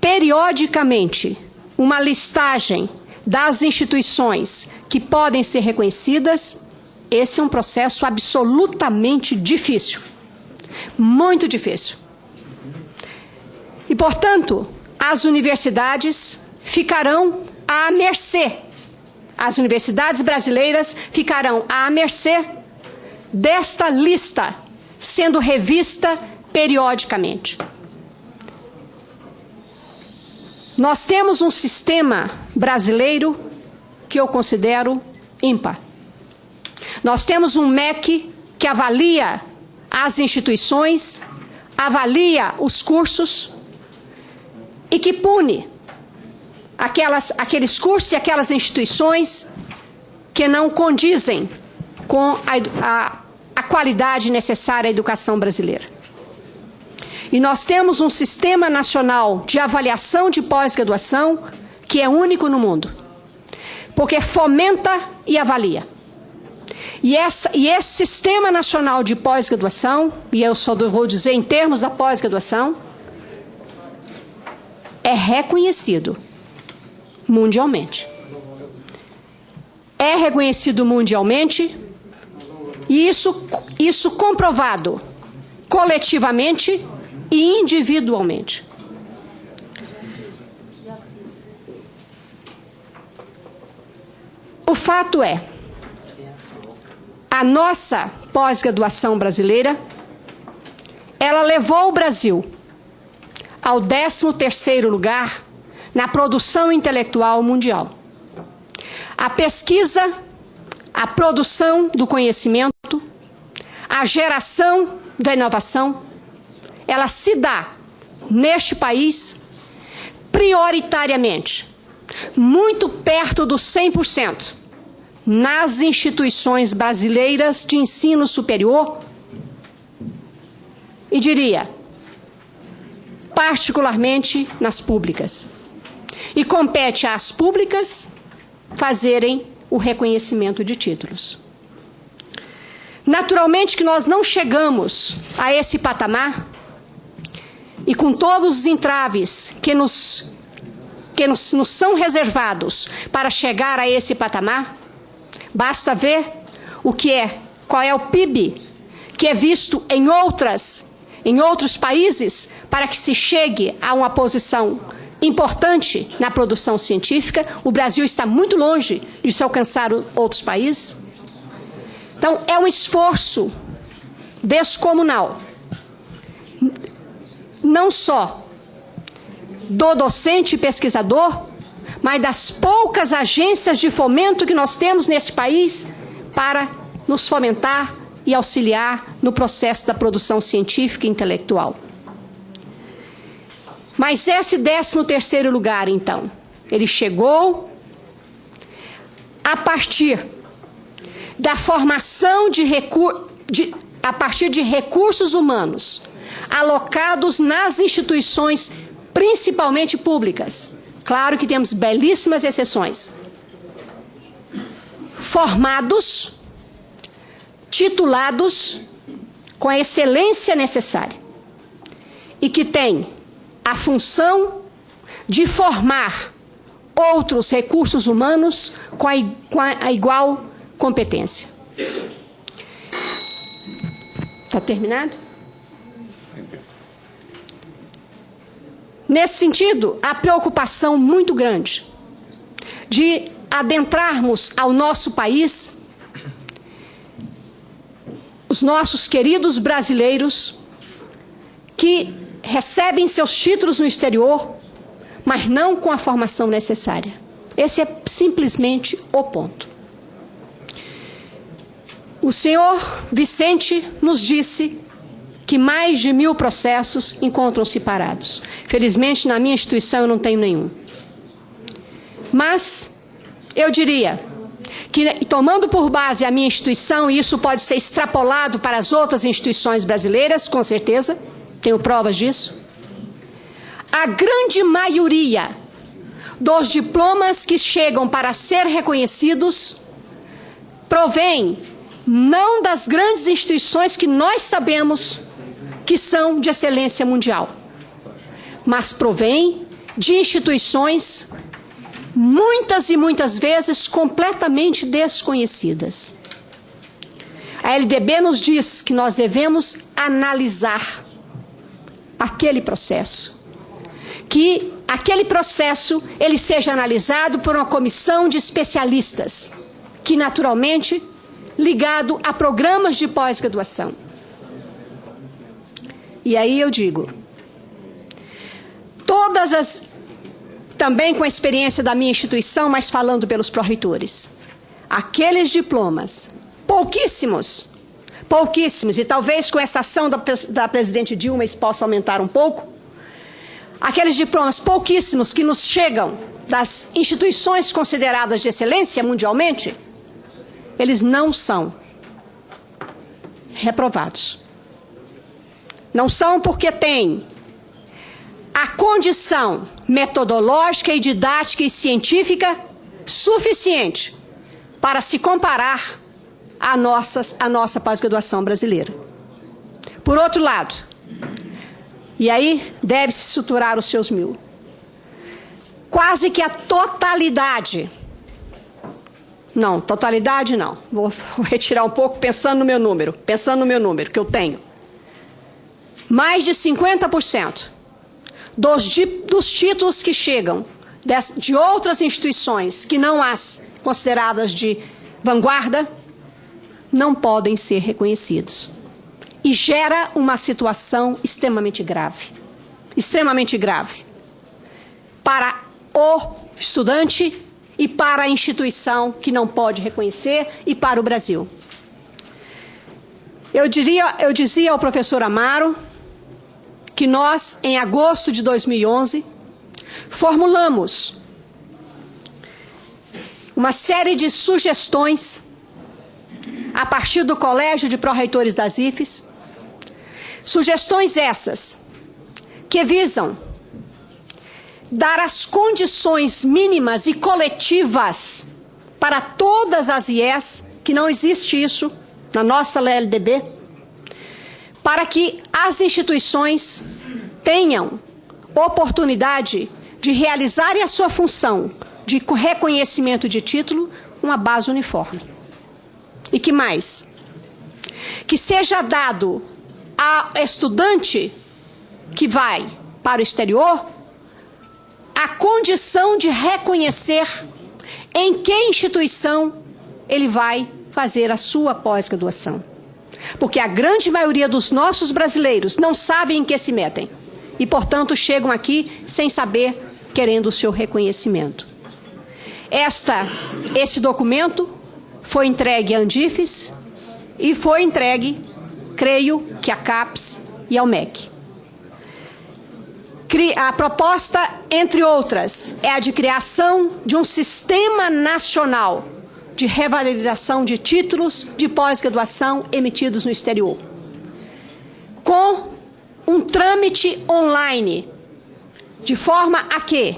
periodicamente uma listagem das instituições que podem ser reconhecidas, esse é um processo absolutamente difícil, muito difícil. E, portanto, as universidades ficarão à mercê, as universidades brasileiras ficarão à mercê desta lista, sendo revista periodicamente. Nós temos um sistema brasileiro que eu considero ímpar. Nós temos um MEC que avalia as instituições, avalia os cursos e que pune aqueles cursos e aquelas instituições que não condizem com a qualidade necessária à educação brasileira. E nós temos um sistema nacional de avaliação de pós-graduação que é único no mundo, porque fomenta e avalia. E esse sistema nacional de pós-graduação, e eu só vou dizer em termos da pós-graduação, é reconhecido mundialmente. É reconhecido mundialmente e isso comprovado coletivamente e individualmente. O fato é, a nossa pós-graduação brasileira, ela levou o Brasil ao 13º lugar na produção intelectual mundial. A pesquisa, a produção do conhecimento, a geração da inovação, ela se dá neste país prioritariamente, muito perto dos 100%, nas instituições brasileiras de ensino superior e, diria, particularmente nas públicas. E compete às públicas fazerem o reconhecimento de títulos. Naturalmente que nós não chegamos a esse patamar e com todos os entraves que nos são reservados para chegar a esse patamar, basta ver qual é o PIB que é visto em outros países para que se chegue a uma posição importante na produção científica. O Brasil está muito longe de se alcançar outros países. Então, é um esforço descomunal, não só do docente e pesquisador, mas das poucas agências de fomento que nós temos nesse país para nos fomentar e auxiliar no processo da produção científica e intelectual. Mas esse 13º lugar, então, ele chegou a partir da formação a partir de recursos humanos alocados nas instituições, principalmente públicas. Claro que temos belíssimas exceções. Formados, titulados, com a excelência necessária. E que têm a função de formar outros recursos humanos com a igual competência. Está terminado? Nesse sentido, a preocupação muito grande de adentrarmos ao nosso país os nossos queridos brasileiros que recebem seus títulos no exterior, mas não com a formação necessária. Esse é simplesmente o ponto. O senhor Vicente nos disse que mais de 1000 processos encontram-se parados. Felizmente, na minha instituição, eu não tenho nenhum. Mas, eu diria que, tomando por base a minha instituição, e isso pode ser extrapolado para as outras instituições brasileiras, com certeza, tenho provas disso, a grande maioria dos diplomas que chegam para ser reconhecidos provém não das grandes instituições que nós sabemos que são de excelência mundial, mas provém de instituições muitas e muitas vezes completamente desconhecidas. A LDB nos diz que nós devemos analisar aquele processo, que aquele processo ele seja analisado por uma comissão de especialistas, que naturalmente ligado a programas de pós-graduação. E aí eu digo, também com a experiência da minha instituição, mas falando pelos pró-reitores, aqueles diplomas, pouquíssimos, e talvez com essa ação da presidente Dilma isso possa aumentar um pouco, aqueles diplomas pouquíssimos que nos chegam das instituições consideradas de excelência mundialmente, eles não são reprovados. Não são porque têm a condição metodológica e didática e científica suficiente para se comparar à nossa pós-graduação brasileira. Por outro lado, e aí deve-se estruturar os seus 1000, quase que a totalidade. Não, totalidade não. Vou retirar um pouco pensando no meu número que eu tenho. Mais de 50% dos títulos que chegam de outras instituições que não as consideradas de vanguarda não podem ser reconhecidos. E gera uma situação extremamente grave para o estudante e para a instituição que não pode reconhecer e para o Brasil. Eu dizia ao professor Amaro que nós, em agosto de 2011, formulamos uma série de sugestões a partir do Colégio de Pró-Reitores das IFES, sugestões essas que visam dar as condições mínimas e coletivas para todas as IES, que não existe isso na nossa LDB, para que as instituições tenham oportunidade de realizarem a sua função de reconhecimento de título com uma base uniforme. E que mais? Que seja dado ao estudante que vai para o exterior a condição de reconhecer em que instituição ele vai fazer a sua pós-graduação. Porque a grande maioria dos nossos brasileiros não sabem em que se metem e, portanto, chegam aqui sem saber, querendo o seu reconhecimento. Esse documento foi entregue à Andifes e foi entregue, creio, que à CAPES e ao MEC. A proposta, entre outras, é a de criação de um sistema nacional de revalidação de títulos de pós-graduação emitidos no exterior, com um trâmite online, de forma a que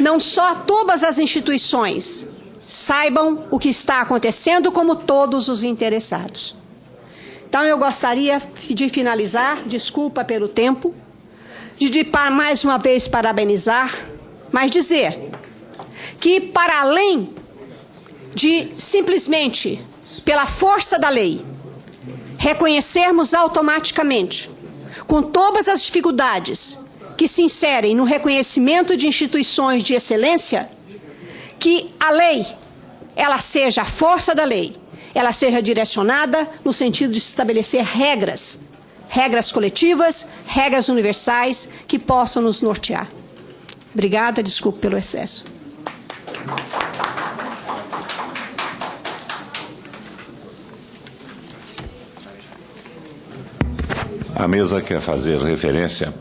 não só todas as instituições saibam o que está acontecendo, como todos os interessados. Então, eu gostaria de finalizar, desculpa pelo tempo, de mais uma vez parabenizar, mas dizer que, para além de simplesmente, pela força da lei, reconhecermos automaticamente, com todas as dificuldades que se inserem no reconhecimento de instituições de excelência, que a lei, ela seja a força da lei, ela seja direcionada no sentido de estabelecer regras coletivas, regras universais que possam nos nortear. Obrigada, desculpe pelo excesso. A mesa quer fazer referência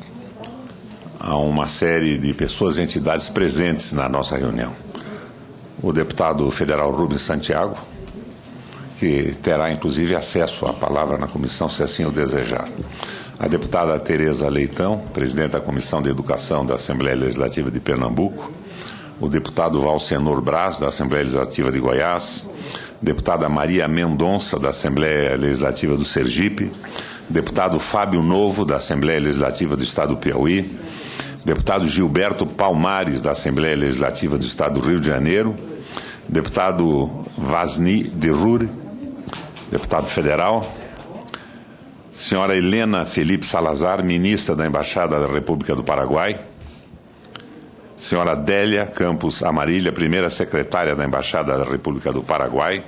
a uma série de pessoas e entidades presentes na nossa reunião. O deputado federal Rubens Santiago, que terá, inclusive, acesso à palavra na comissão, se assim o desejar. A deputada Tereza Leitão, presidente da Comissão de Educação da Assembleia Legislativa de Pernambuco. O deputado Valcenor Braz, da Assembleia Legislativa de Goiás. Deputada Maria Mendonça, da Assembleia Legislativa do Sergipe. Deputado Fábio Novo, da Assembleia Legislativa do Estado do Piauí. Deputado Gilberto Palmares, da Assembleia Legislativa do Estado do Rio de Janeiro. Deputado Vasni de Rure, deputado federal. Senhora Helena Felipe Salazar, ministra da Embaixada da República do Paraguai. Senhora Délia Campos Amarília, primeira secretária da Embaixada da República do Paraguai.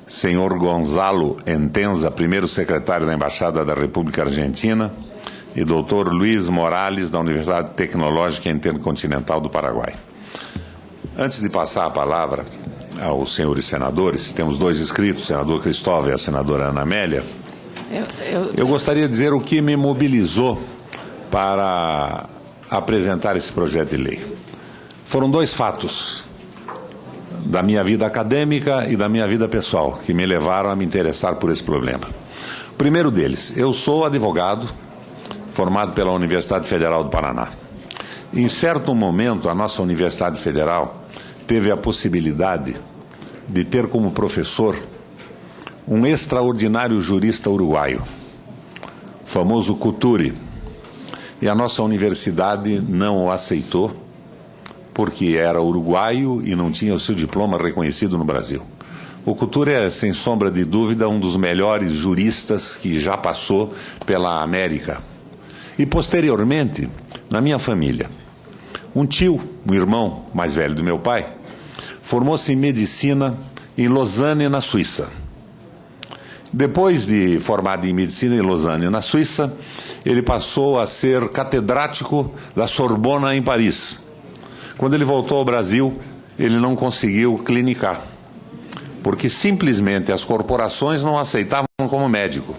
Senhor Gonzalo Entenza, primeiro secretário da Embaixada da República Argentina. E doutor Luiz Morales, da Universidade Tecnológica Intercontinental do Paraguai. Antes de passar a palavra aos senhores senadores, temos dois inscritos, o senador Cristóvão e a senadora Ana Amélia. Eu gostaria de dizer o que me mobilizou para apresentar esse projeto de lei. Foram dois fatos da minha vida acadêmica e da minha vida pessoal que me levaram a me interessar por esse problema. O primeiro deles, eu sou advogado formado pela Universidade Federal do Paraná. Em certo momento, a nossa Universidade Federal teve a possibilidade de ter como professor um extraordinário jurista uruguaio, o famoso Cuturi. E a nossa universidade não o aceitou porque era uruguaio e não tinha o seu diploma reconhecido no Brasil. O Couture é, sem sombra de dúvida, um dos melhores juristas que já passou pela América. E, posteriormente, na minha família, um tio, um irmão mais velho do meu pai, formou-se em medicina em Lausanne, na Suíça. Depois de formado em medicina em Lausanne, na Suíça, ele passou a ser catedrático da Sorbona, em Paris. Quando ele voltou ao Brasil, ele não conseguiu clinicar, porque simplesmente as corporações não aceitavam como médico.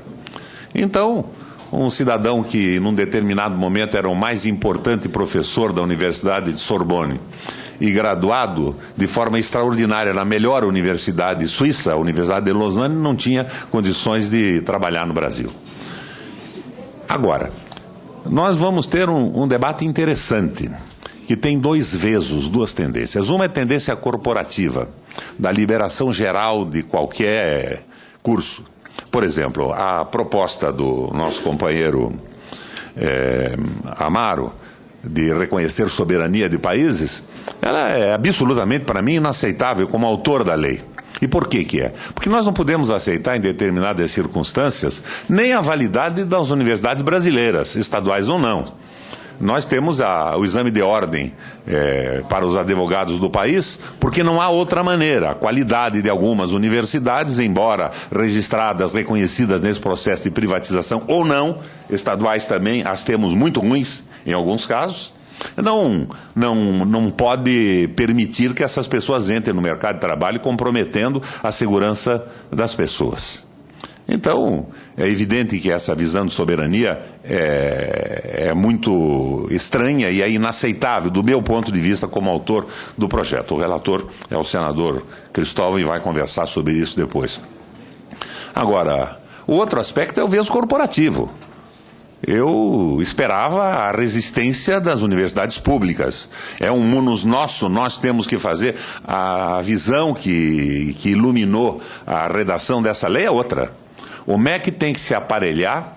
Então, um cidadão que, num determinado momento, era o mais importante professor da Universidade de Sorbonne e graduado de forma extraordinária na melhor universidade suíça, a Universidade de Lausanne, não tinha condições de trabalhar no Brasil. Agora, nós vamos ter um debate interessante, que tem dois vezos, duas tendências. Uma é a tendência corporativa, da liberação geral de qualquer curso. Por exemplo, a proposta do nosso companheiro Amaro de reconhecer soberania de países, ela é absolutamente, para mim, inaceitável como autor da lei. E por que que é? Porque nós não podemos aceitar, em determinadas circunstâncias, nem a validade das universidades brasileiras, estaduais ou não. Nós temos o exame de ordem para os advogados do país, porque não há outra maneira. A qualidade de algumas universidades, embora registradas, reconhecidas nesse processo de privatização ou não, estaduais também, as temos muito ruins, em alguns casos, não pode permitir que essas pessoas entrem no mercado de trabalho comprometendo a segurança das pessoas. Então, é evidente que essa visão de soberania é muito estranha e é inaceitável, do meu ponto de vista, como autor do projeto. O relator é o senador Cristóvão e vai conversar sobre isso depois. Agora, o outro aspecto é o viés corporativo. Eu esperava a resistência das universidades públicas. É um munus nosso, nós temos que fazer. A visão que iluminou a redação dessa lei é outra. O MEC tem que se aparelhar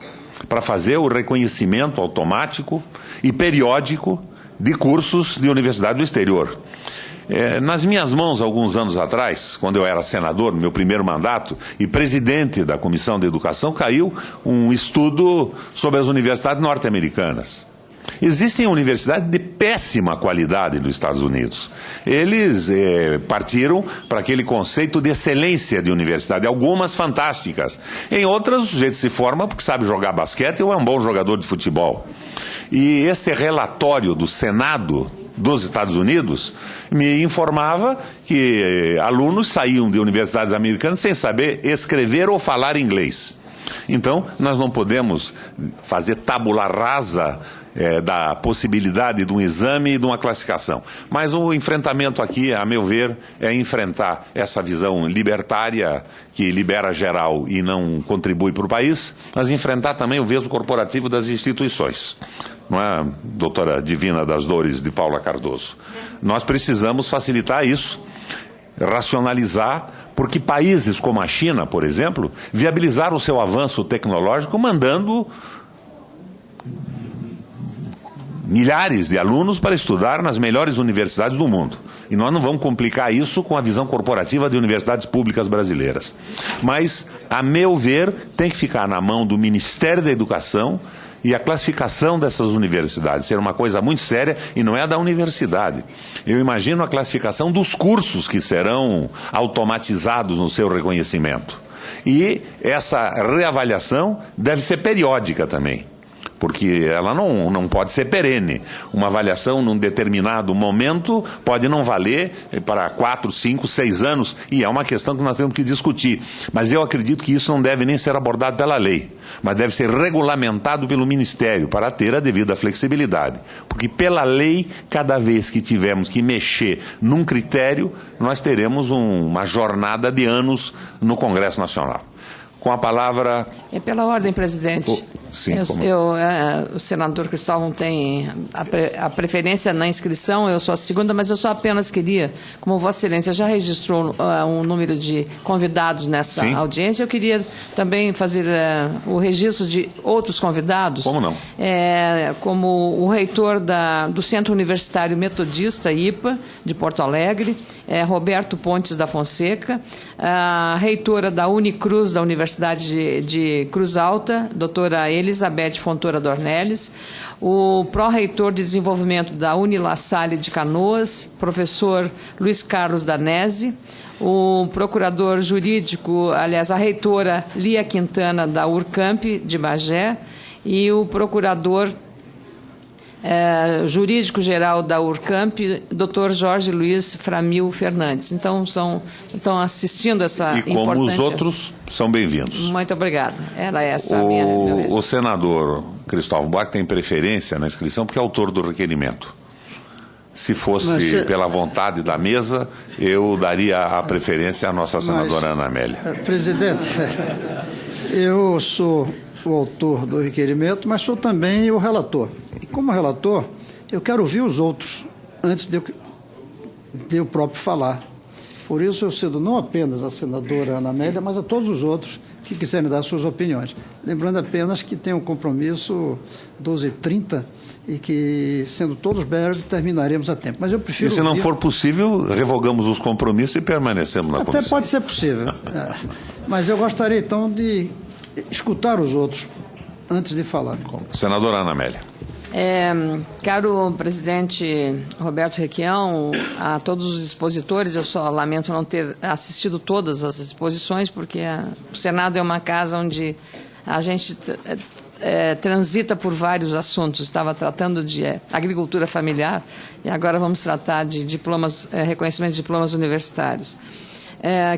para fazer o reconhecimento automático e periódico de cursos de universidade do exterior. Nas minhas mãos, alguns anos atrás, quando eu era senador, no meu primeiro mandato, e presidente da Comissão de Educação, caiu um estudo sobre as universidades norte-americanas. Existem universidades de péssima qualidade nos Estados Unidos. Eles partiram para aquele conceito de excelência de universidade, algumas fantásticas. Em outras, o sujeito se forma porque sabe jogar basquete ou é um bom jogador de futebol. E esse relatório do Senado dos Estados Unidos me informava que alunos saíam de universidades americanas sem saber escrever ou falar inglês. Então, nós não podemos fazer tábula rasa da possibilidade de um exame e de uma classificação. Mas o enfrentamento aqui, a meu ver, é enfrentar essa visão libertária que libera geral e não contribui para o país, mas enfrentar também o viés corporativo das instituições. Não é, doutora Divina das Dores de Paula Cardoso? Nós precisamos facilitar isso, racionalizar, porque países como a China, por exemplo, viabilizaram o seu avanço tecnológico mandando milhares de alunos para estudar nas melhores universidades do mundo. E nós não vamos complicar isso com a visão corporativa de universidades públicas brasileiras. Mas, a meu ver, tem que ficar na mão do Ministério da Educação e a classificação dessas universidades ser uma coisa muito séria, e não é a da universidade. Eu imagino a classificação dos cursos que serão automatizados no seu reconhecimento. E essa reavaliação deve ser periódica também, porque ela não pode ser perene. Uma avaliação num determinado momento pode não valer para 4, 5, 6 anos, e é uma questão que nós temos que discutir. Mas eu acredito que isso não deve nem ser abordado pela lei, mas deve ser regulamentado pelo Ministério para ter a devida flexibilidade. Porque pela lei, cada vez que tivermos que mexer num critério, nós teremos uma jornada de anos no Congresso Nacional. Com a palavra... É pela ordem, presidente. Sim, o senador Cristóvão tem a preferência na inscrição, eu sou a segunda, mas eu só apenas queria, como Vossa Excelência já registrou um número de convidados nessa audiência, eu queria também fazer o registro de outros convidados. Como não? Como o reitor do Centro Universitário Metodista, IPA, de Porto Alegre, Roberto Pontes da Fonseca, a reitora da Unicruz, da Universidade de Cruz Alta, doutora Elizabeth Fontoura Dornelles, o pró-reitor de desenvolvimento da Unila Salle de Canoas, professor Luiz Carlos Danese, o procurador jurídico, aliás, a reitora Lia Quintana da Urcamp de Bagé e o procurador jurídico-geral da Urcamp, Dr. Jorge Luiz Framil Fernandes. Então, estão assistindo essa importante... E como os outros, são bem-vindos. Muito obrigada. Era essa a minha... O senador Cristóvão Buarque tem preferência na inscrição porque é autor do requerimento. Se fosse pela vontade da mesa, eu daria a preferência à nossa senadora Ana Amélia. Presidente, eu sou o autor do requerimento, mas sou também o relator. E como relator, eu quero ouvir os outros antes de eu próprio falar. Por isso eu cedo não apenas à senadora Ana Amélia, mas a todos os outros que quiserem dar suas opiniões. Lembrando apenas que tem um compromisso 12h30 e que, sendo todos breves, terminaremos a tempo. Mas eu prefiro... E se não for possível, revogamos os compromissos e permanecemos na comissão. Até pode ser possível. Mas eu gostaria, então, de escutar os outros antes de falar. Senadora Ana Amélia. Caro presidente Roberto Requião, a todos os expositores, eu só lamento não ter assistido todas as exposições, porque o Senado é uma casa onde a gente transita por vários assuntos. Estava tratando de agricultura familiar e agora vamos tratar de reconhecimento de diplomas universitários.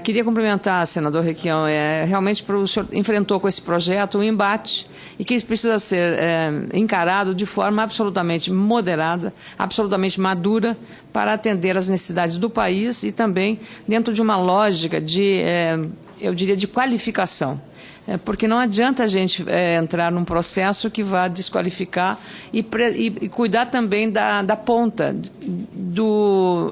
Queria cumprimentar, senador Requião, realmente o senhor enfrentou com esse projeto um embate e que isso precisa ser encarado de forma absolutamente moderada, absolutamente madura, para atender às necessidades do país e também dentro de uma lógica de, eu diria, de qualificação. Porque não adianta a gente entrar num processo que vá desqualificar e cuidar também da ponta,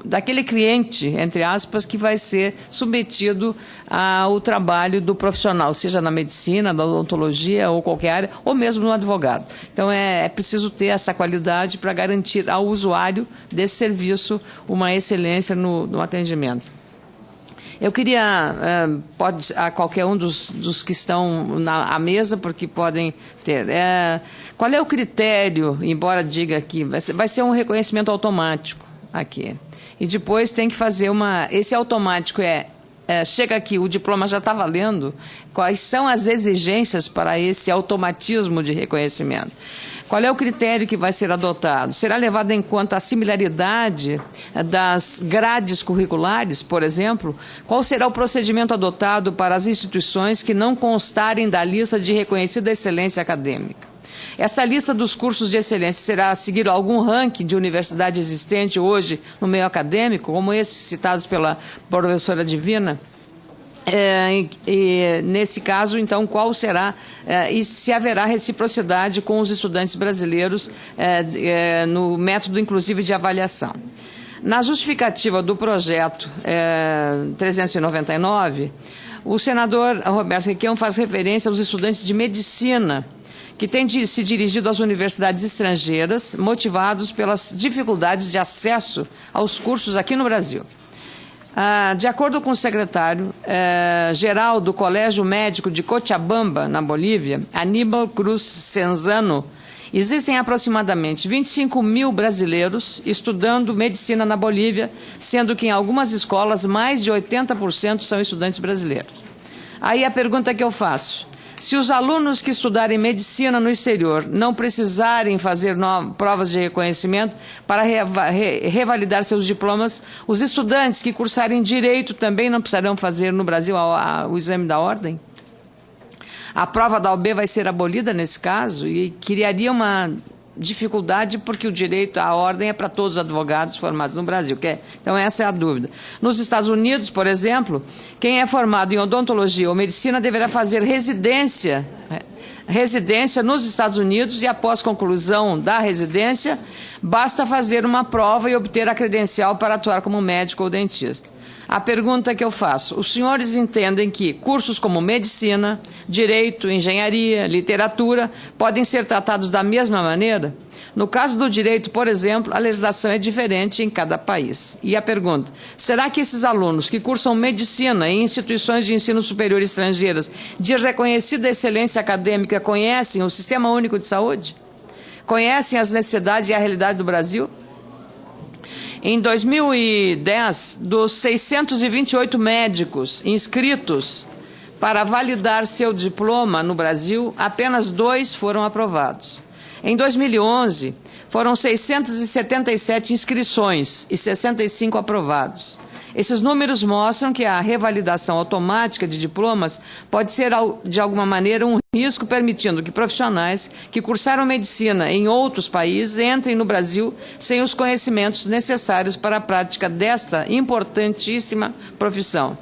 daquele cliente, entre aspas, que vai ser submetido ao trabalho do profissional, seja na medicina, na odontologia ou qualquer área, ou mesmo no advogado. Então é preciso ter essa qualidade para garantir ao usuário desse serviço uma excelência no atendimento. Eu queria, a qualquer um dos que estão à mesa, porque podem ter, qual é o critério, embora diga que vai ser um reconhecimento automático aqui, e depois tem que fazer esse automático chega aqui, o diploma já está valendo, quais são as exigências para esse automatismo de reconhecimento? Qual é o critério que vai ser adotado? Será levada em conta a similaridade das grades curriculares, por exemplo? Qual será o procedimento adotado para as instituições que não constarem da lista de reconhecida excelência acadêmica? Essa lista dos cursos de excelência será a seguir algum ranking de universidade existente hoje no meio acadêmico, como esses citados pela professora Divina? E nesse caso, então, qual será e se haverá reciprocidade com os estudantes brasileiros no método, inclusive, de avaliação. Na justificativa do projeto 399, o senador Roberto Requião faz referência aos estudantes de medicina que têm se dirigido às universidades estrangeiras, motivados pelas dificuldades de acesso aos cursos aqui no Brasil. De acordo com o secretário-geral do Colégio Médico de Cochabamba, na Bolívia, Aníbal Cruz Senzano, existem aproximadamente 25 mil brasileiros estudando medicina na Bolívia, sendo que em algumas escolas mais de 80% são estudantes brasileiros. Aí a pergunta que eu faço: se os alunos que estudarem medicina no exterior não precisarem fazer provas de reconhecimento para revalidar seus diplomas, os estudantes que cursarem direito também não precisarão fazer no Brasil o exame da ordem? A prova da OAB vai ser abolida nesse caso e criaria uma dificuldade, porque o direito à ordem é para todos os advogados formados no Brasil. Então, essa é a dúvida. Nos Estados Unidos, por exemplo, quem é formado em odontologia ou medicina deverá fazer residência residência nos Estados Unidos e, após conclusão da residência, basta fazer uma prova e obter a credencial para atuar como médico ou dentista. A pergunta que eu faço: os senhores entendem que cursos como medicina, direito, engenharia, literatura podem ser tratados da mesma maneira? No caso do direito, por exemplo, a legislação é diferente em cada país. E a pergunta: será que esses alunos que cursam medicina em instituições de ensino superior estrangeiras de reconhecida excelência acadêmica conhecem o Sistema Único de Saúde? Conhecem as necessidades e a realidade do Brasil? Em 2010, dos 628 médicos inscritos para validar seu diploma no Brasil, apenas 2 foram aprovados. Em 2011, foram 677 inscrições e 65 aprovados. Esses números mostram que a revalidação automática de diplomas pode ser, de alguma maneira, um risco, permitindo que profissionais que cursaram medicina em outros países entrem no Brasil sem os conhecimentos necessários para a prática desta importantíssima profissão.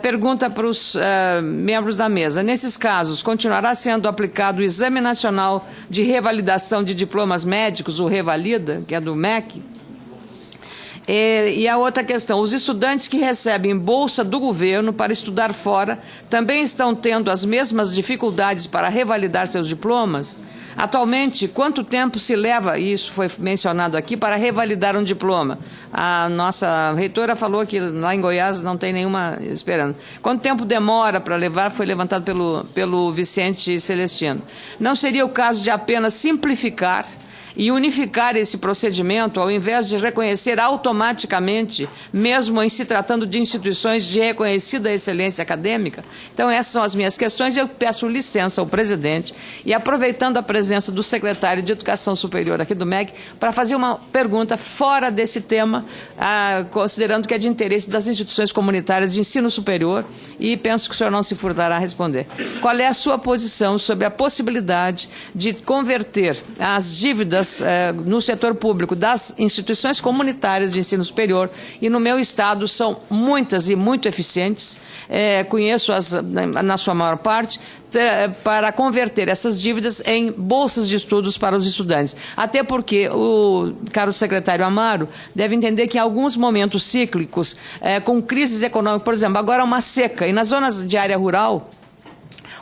Pergunta para os membros da mesa: nesses casos, continuará sendo aplicado o Exame Nacional de Revalidação de Diplomas Médicos, o Revalida, que é do MEC? E a outra questão: os estudantes que recebem bolsa do governo para estudar fora também estão tendo as mesmas dificuldades para revalidar seus diplomas? Atualmente, quanto tempo se leva, e isso foi mencionado aqui, para revalidar um diploma? A nossa reitora falou que lá em Goiás não tem nenhuma esperando. Quanto tempo demora para levar? Foi levantado pelo Vicente Celestino. Não seria o caso de apenas simplificar e unificar esse procedimento, ao invés de reconhecer automaticamente, mesmo em se tratando de instituições de reconhecida excelência acadêmica? Então, essas são as minhas questões e eu peço licença ao presidente, e aproveitando a presença do secretário de Educação Superior aqui do MEC, para fazer uma pergunta fora desse tema, considerando que é de interesse das instituições comunitárias de ensino superior, e penso que o senhor não se furtará a responder. Qual é a sua posição sobre a possibilidade de converter as dívidas no setor público das instituições comunitárias de ensino superior, e no meu estado são muitas e muito eficientes, conheço-as na sua maior parte, para converter essas dívidas em bolsas de estudos para os estudantes. Até porque o caro secretário Amaro deve entender que em alguns momentos cíclicos, com crises econômicas, por exemplo, agora uma seca, e nas zonas de área rural,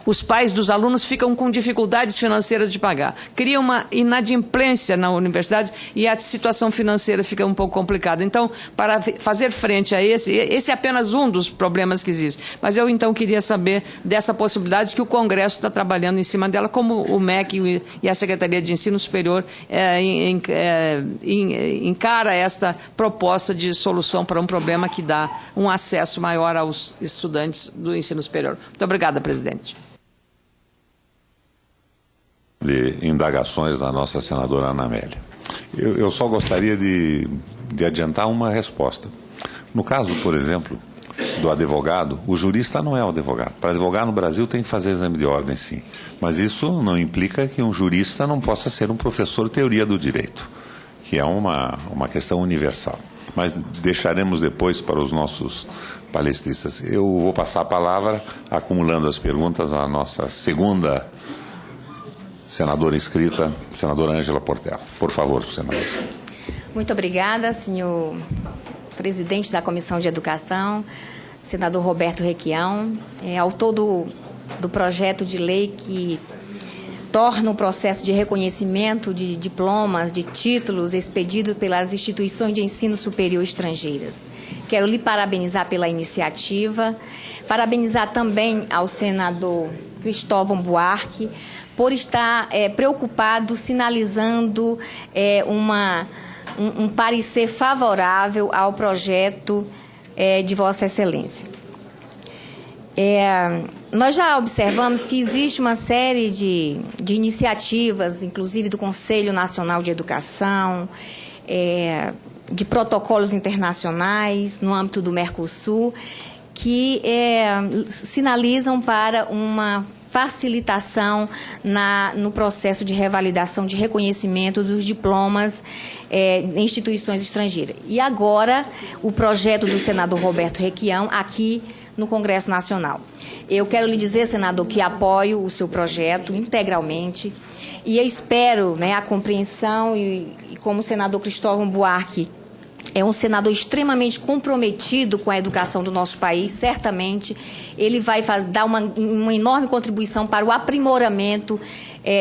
os pais dos alunos ficam com dificuldades financeiras de pagar. Cria uma inadimplência na universidade e a situação financeira fica um pouco complicada. Então, para fazer frente a esse é apenas um dos problemas que existe. Mas eu, então, queria saber dessa possibilidade que o Congresso está trabalhando em cima dela, como o MEC e a Secretaria de Ensino Superior encara esta proposta de solução para um problema que dá um acesso maior aos estudantes do ensino superior. Muito obrigada, presidente. De indagações da nossa senadora Ana Amélia. Eu só gostaria de adiantar uma resposta. No caso, por exemplo, do advogado, o jurista não é o advogado. Para advogar no Brasil tem que fazer exame de ordem, sim. Mas isso não implica que um jurista não possa ser um professor de teoria do direito, que é uma questão universal. Mas deixaremos depois para os nossos palestristas. Eu vou passar a palavra, acumulando as perguntas, à nossa segunda senadora inscrita, senadora Ângela Portela. Por favor, senadora. Muito obrigada, senhor presidente da Comissão de Educação, senador Roberto Requião, autor do projeto de lei que torna o processo de reconhecimento de diplomas, de títulos expedido pelas instituições de ensino superior estrangeiras. Quero lhe parabenizar pela iniciativa, parabenizar também ao senador Cristóvão Buarque, por estar preocupado, sinalizando um parecer favorável ao projeto de Vossa Excelência. Nós já observamos que existe uma série de iniciativas, inclusive do Conselho Nacional de Educação, de protocolos internacionais no âmbito do Mercosul, que sinalizam para uma facilitação no processo de revalidação, de reconhecimento dos diplomas em instituições estrangeiras. E agora, o projeto do senador Roberto Requião, aqui no Congresso Nacional. Eu quero lhe dizer, senador, que apoio o seu projeto integralmente e eu espero, né, a compreensão e como o senador Cristóvão Buarque é um senador extremamente comprometido com a educação do nosso país, certamente ele vai dar uma enorme contribuição para o aprimoramento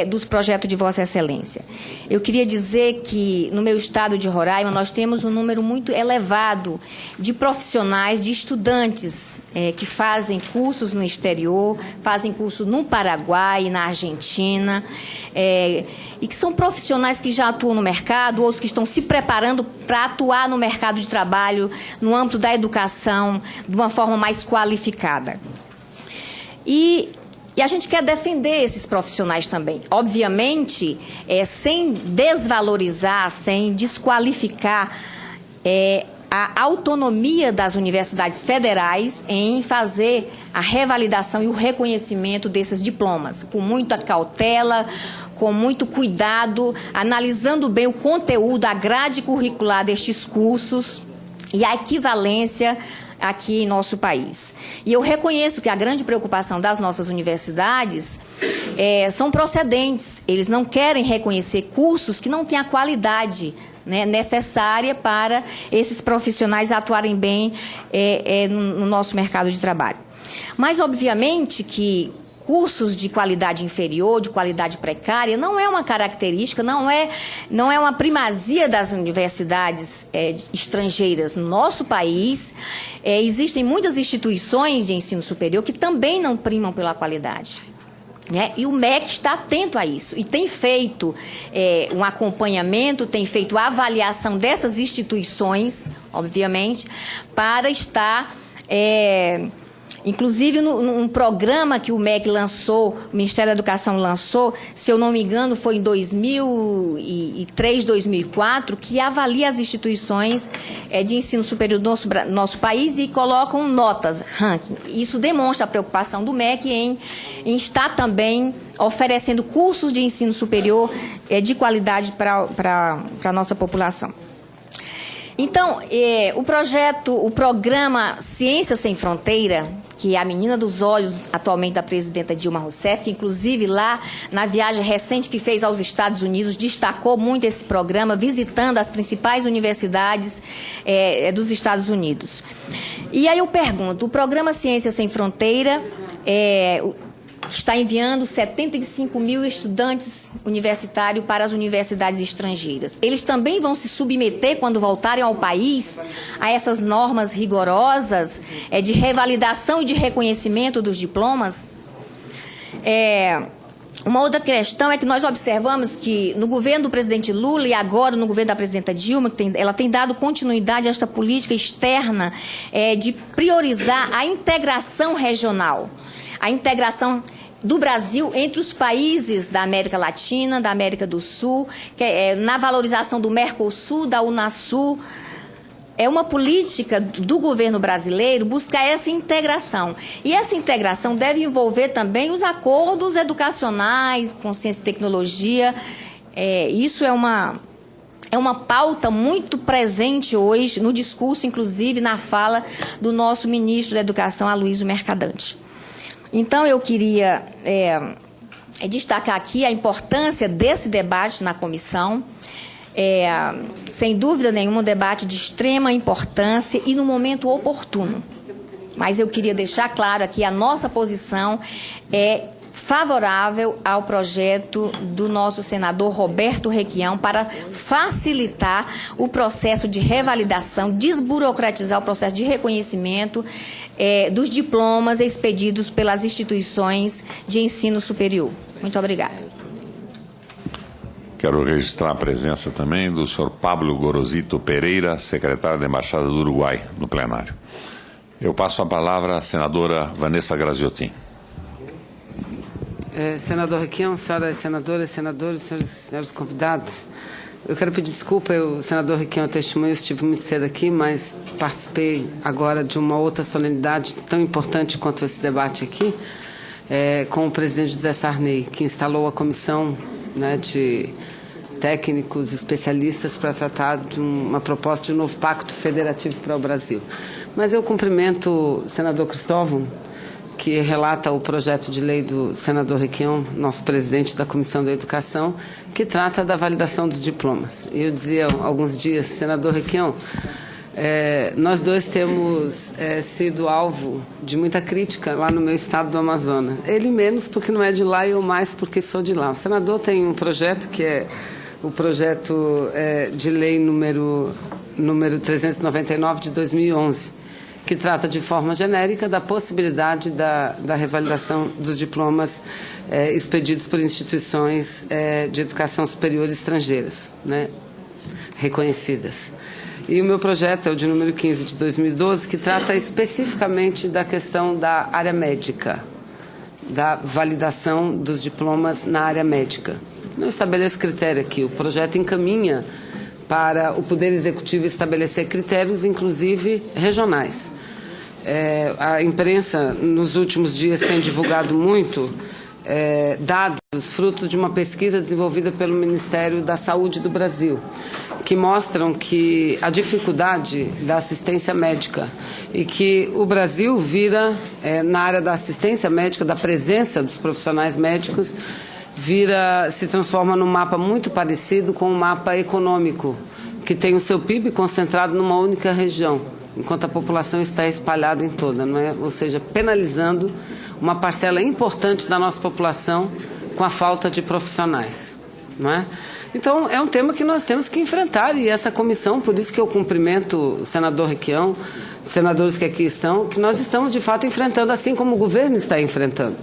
dos projetos de Vossa Excelência. Eu queria dizer que, no meu estado de Roraima, nós temos um número muito elevado de profissionais, de estudantes que fazem cursos no exterior, fazem curso no Paraguai, na Argentina, e que são profissionais que já atuam no mercado, outros que estão se preparando para atuar no mercado de trabalho, no âmbito da educação, de uma forma mais qualificada. E a gente quer defender esses profissionais também. Obviamente, sem desvalorizar, sem desqualificar a autonomia das universidades federais em fazer a revalidação e o reconhecimento desses diplomas, com muita cautela, com muito cuidado, analisando bem o conteúdo, a grade curricular destes cursos e a equivalência aqui em nosso país. E eu reconheço que a grande preocupação das nossas universidades são procedentes. Eles não querem reconhecer cursos que não têm a qualidade, né, necessária para esses profissionais atuarem bem no nosso mercado de trabalho. Mas, obviamente, que cursos de qualidade inferior, de qualidade precária, não é uma característica, não é uma primazia das universidades estrangeiras. No nosso país, existem muitas instituições de ensino superior que também não primam pela qualidade. Né? E o MEC está atento a isso e tem feito um acompanhamento, tem feito a avaliação dessas instituições, obviamente, para estar inclusive, num programa que o MEC lançou, o Ministério da Educação lançou, se eu não me engano, foi em 2003, 2004, que avalia as instituições de ensino superior do nosso país e colocam notas, ranking. Isso demonstra a preocupação do MEC em estar também oferecendo cursos de ensino superior de qualidade para a nossa população. Então, o programa Ciência Sem Fronteira, que é a menina dos olhos atualmente da presidenta Dilma Rousseff, que inclusive lá na viagem recente que fez aos Estados Unidos, destacou muito esse programa, visitando as principais universidades dos Estados Unidos. E aí eu pergunto, o programa Ciência Sem Fronteira está enviando 75 mil estudantes universitários para as universidades estrangeiras. Eles também vão se submeter, quando voltarem ao país, a essas normas rigorosas de revalidação e de reconhecimento dos diplomas? Uma outra questão é que nós observamos que no governo do presidente Lula e agora no governo da presidenta Dilma, ela tem dado continuidade a esta política externa de priorizar a integração regional, a integração do Brasil entre os países da América Latina, da América do Sul, na valorização do Mercosul, da Unasul. É uma política do governo brasileiro buscar essa integração. E essa integração deve envolver também os acordos educacionais com ciência e tecnologia. Isso é uma pauta muito presente hoje no discurso, inclusive na fala do nosso ministro da Educação, Aloysio Mercadante. Então, eu queria destacar aqui a importância desse debate na comissão. Sem dúvida nenhuma, um debate de extrema importância e no momento oportuno. Mas eu queria deixar claro aqui a nossa posição favorável ao projeto do nosso senador Roberto Requião para facilitar o processo de revalidação, desburocratizar o processo de reconhecimento dos diplomas expedidos pelas instituições de ensino superior. Muito obrigada. Quero registrar a presença também do senhor Pablo Gorosito Pereira, secretário da Embaixada do Uruguai, no plenário. Eu passo a palavra à senadora Vanessa Graziotin. Senador Requião, senhoras senadoras, senadores, senhores convidados, eu quero pedir desculpa, o senador Requião testemunho, estive muito cedo aqui, mas participei agora de uma outra solenidade tão importante quanto esse debate aqui, com o presidente José Sarney, que instalou a comissão, né, de técnicos, especialistas para tratar de uma proposta de um novo pacto federativo para o Brasil. Mas eu cumprimento o senador Cristóvão, que relata o projeto de lei do senador Requião, nosso presidente da Comissão da Educação, que trata da validação dos diplomas. E eu dizia há alguns dias, senador Requião, nós dois temos sido alvo de muita crítica lá no meu estado do Amazonas. Ele menos porque não é de lá e eu mais porque sou de lá. O senador tem um projeto que é o projeto de lei número 399 de 2011, que trata de forma genérica da possibilidade da revalidação dos diplomas expedidos por instituições de educação superior estrangeiras, né, reconhecidas. E o meu projeto é o de número 15 de 2012, que trata especificamente da questão da área médica, da validação dos diplomas na área médica. Não estabeleço critério aqui, o projeto encaminha para o Poder Executivo estabelecer critérios, inclusive regionais. A imprensa, nos últimos dias, tem divulgado muito dados fruto de uma pesquisa desenvolvida pelo Ministério da Saúde do Brasil, que mostram que a dificuldade da assistência médica e que o Brasil vira, na área da assistência médica, da presença dos profissionais médicos, se transforma num mapa muito parecido com o mapa econômico, que tem o seu PIB concentrado numa única região, enquanto a população está espalhada em toda, não é? Ou seja, penalizando uma parcela importante da nossa população com a falta de profissionais, não é? Então, é um tema que nós temos que enfrentar, e essa comissão, por isso que eu cumprimento o senador Requião, senadores que aqui estão, que nós estamos, de fato, enfrentando, assim como o governo está enfrentando.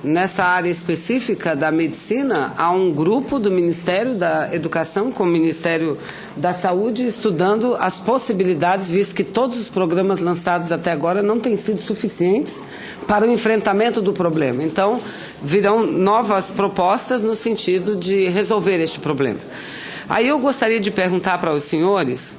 Nessa área específica da medicina, há um grupo do Ministério da Educação com o Ministério da Saúde estudando as possibilidades, visto que todos os programas lançados até agora não têm sido suficientes para o enfrentamento do problema. Então, virão novas propostas no sentido de resolver este problema. Aí eu gostaria de perguntar para os senhores,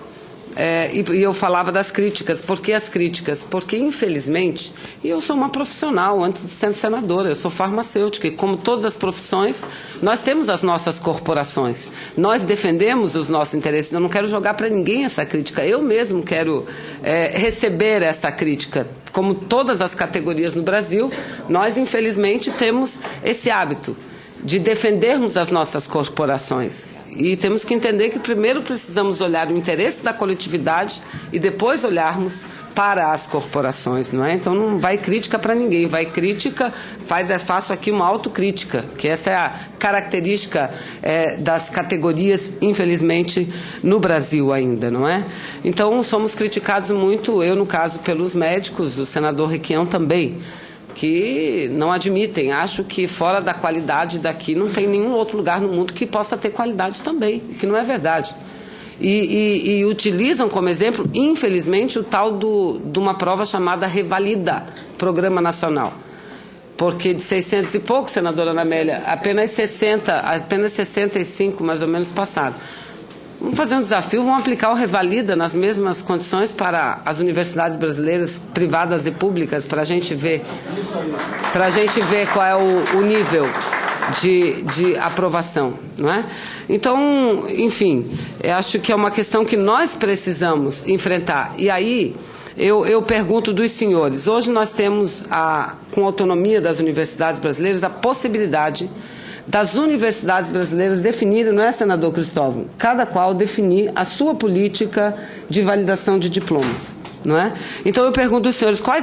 e eu falava das críticas. Por que as críticas? Porque, infelizmente, e eu sou uma profissional antes de ser senadora, eu sou farmacêutica, e como todas as profissões, nós temos as nossas corporações, nós defendemos os nossos interesses. Eu não quero jogar para ninguém essa crítica, eu mesmo quero receber essa crítica. Como todas as categorias no Brasil, nós, infelizmente, temos esse hábito de defendermos as nossas corporações. E temos que entender que primeiro precisamos olhar o interesse da coletividade e depois olharmos para as corporações, não é? Então não vai crítica para ninguém, vai crítica, faço aqui uma autocrítica, que essa é a característica das categorias, infelizmente, no Brasil ainda, não é? Então somos criticados muito, eu no caso pelos médicos, o senador Requião também, que não admitem, acho que fora da qualidade daqui não tem nenhum outro lugar no mundo que possa ter qualidade também, que não é verdade. E utilizam como exemplo, infelizmente, o tal de uma prova chamada Revalida, Programa Nacional. Porque de 600 e pouco, senadora Ana Amélia, apenas 65 mais ou menos passaram. Vamos fazer um desafio, vamos aplicar o Revalida nas mesmas condições para as universidades brasileiras, privadas e públicas, para a gente ver qual é o nível de aprovação, não é? Então, enfim, eu acho que é uma questão que nós precisamos enfrentar. E aí, eu pergunto dos senhores, hoje nós temos, com a autonomia das universidades brasileiras, a possibilidade das universidades brasileiras definirem, não é, senador Cristóvão? Cada qual definir a sua política de validação de diplomas, não é? Então eu pergunto aos senhores, qual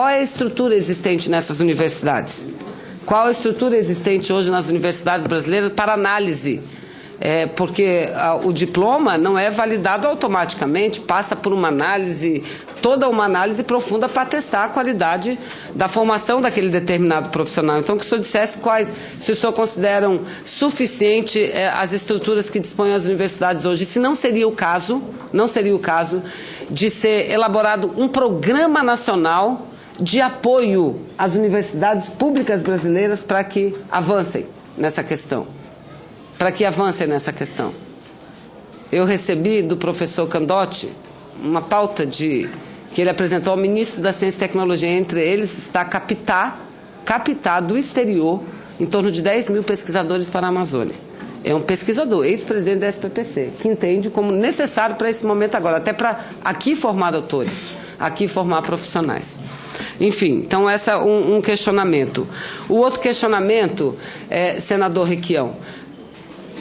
é a estrutura existente nessas universidades? Qual a estrutura existente hoje nas universidades brasileiras para análise? Porque o diploma não é validado automaticamente, passa por uma análise, toda uma análise profunda para testar a qualidade da formação daquele determinado profissional. Então, que o senhor dissesse se o senhor consideram suficiente as estruturas que dispõem as universidades hoje, se não seria o caso de ser elaborado um programa nacional de apoio às universidades públicas brasileiras para que avancem nessa questão. Eu recebi do professor Candotti uma pauta que ele apresentou ao ministro da Ciência e Tecnologia. Entre eles está captar do exterior em torno de 10 mil pesquisadores para a Amazônia. É um pesquisador, ex-presidente da SPPC, que entende como necessário para esse momento agora, até para aqui formar doutores. aqui formar profissionais. Enfim, então esse é um questionamento. O outro questionamento, senador Requião,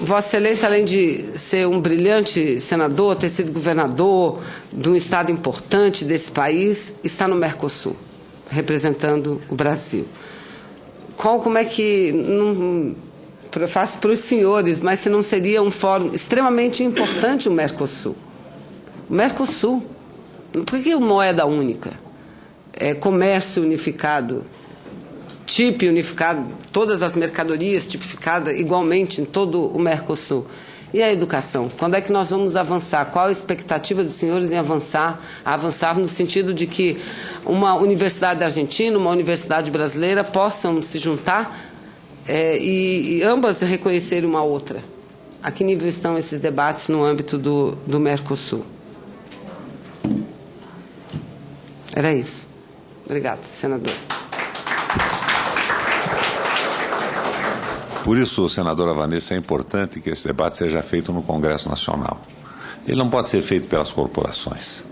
Vossa Excelência, além de ser um brilhante senador, ter sido governador de um estado importante desse país, está no Mercosul, representando o Brasil. Como é que... eu faço para os senhores, mas se não seria um fórum extremamente importante o Mercosul? O Mercosul. Por que moeda única? Comércio unificado, TIP unificado, todas as mercadorias tipificadas igualmente em todo o Mercosul. E a educação? Quando é que nós vamos avançar? Qual a expectativa dos senhores em avançar no sentido de que uma universidade argentina, uma universidade brasileira possam se juntar e ambas reconhecerem uma outra? A que nível estão esses debates no âmbito do Mercosul? Era isso. Obrigada, senador. Por isso, senadora Vanessa, é importante que esse debate seja feito no Congresso Nacional. Ele não pode ser feito pelas corporações.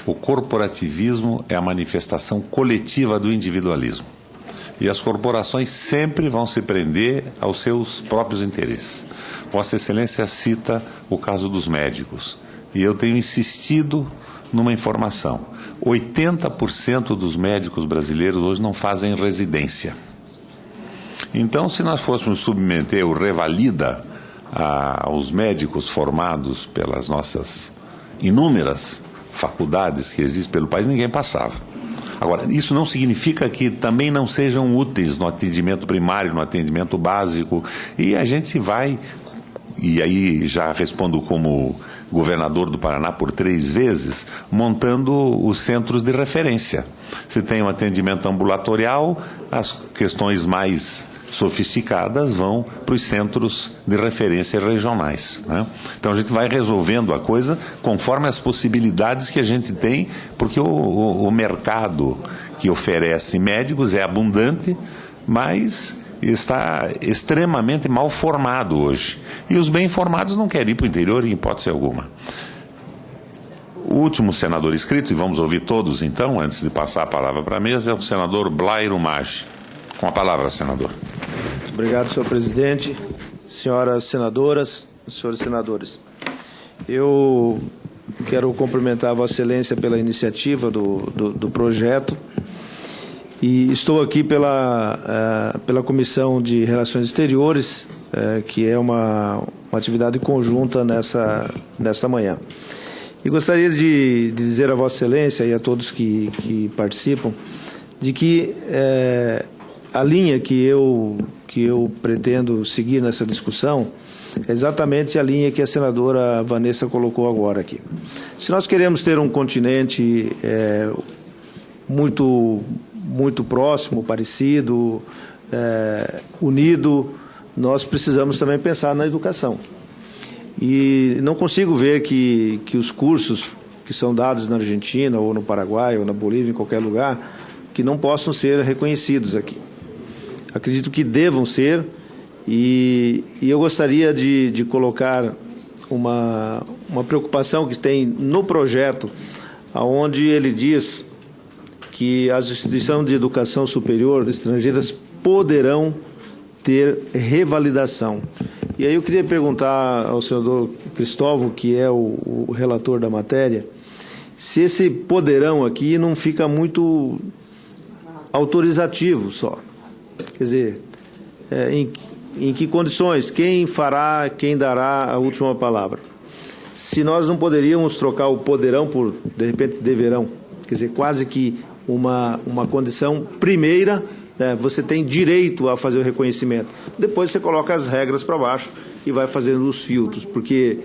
O corporativismo é a manifestação coletiva do individualismo. E as corporações sempre vão se prender aos seus próprios interesses. Vossa Excelência cita o caso dos médicos. E eu tenho insistido numa informação. 80% dos médicos brasileiros hoje não fazem residência. Então, se nós fôssemos submeter o Revalida aos médicos formados pelas nossas inúmeras faculdades que existem pelo país, ninguém passava. Agora, isso não significa que também não sejam úteis no atendimento primário, no atendimento básico, e a gente vai, e aí já respondo como governador do Paraná por 3 vezes, montando os centros de referência. Se tem um atendimento ambulatorial, as questões mais sofisticadas vão para os centros de referência regionais, né? Então a gente vai resolvendo a coisa conforme as possibilidades que a gente tem, porque o mercado que oferece médicos é abundante, mas está extremamente mal formado hoje. E os bem formados não querem ir para o interior em hipótese alguma. O último senador inscrito, e vamos ouvir todos então, antes de passar a palavra para a mesa, é o senador Blairo Maggi. Com a palavra, senador. Obrigado, senhor presidente, senhoras senadoras, senhores senadores. Eu quero cumprimentar a Vossa Excelência pela iniciativa do projeto e estou aqui pela Comissão de Relações Exteriores, que é uma atividade conjunta nessa manhã. E gostaria de dizer a Vossa Excelência e a todos que participam de que a linha que eu pretendo seguir nessa discussão é exatamente a linha que a senadora Vanessa colocou agora aqui. Se nós queremos ter um continente muito próximo, parecido, unido, nós precisamos também pensar na educação. E não consigo ver que os cursos que são dados na Argentina, ou no Paraguai, ou na Bolívia, em qualquer lugar, que não possam ser reconhecidos aqui. Acredito que devam ser, e eu gostaria de colocar uma preocupação que tem no projeto, onde ele diz que as instituições de educação superior estrangeiras poderão ter revalidação. E aí eu queria perguntar ao senador Cristóvão, que é o relator da matéria, se esse poderão aqui não fica muito autorizativo só. Quer dizer, em que condições, quem fará, quem dará a última palavra? Se nós não poderíamos trocar o poderão por, de repente, deverão, quer dizer, quase que uma condição primeira, né, você tem direito a fazer o reconhecimento. Depois você coloca as regras para baixo e vai fazendo os filtros, porque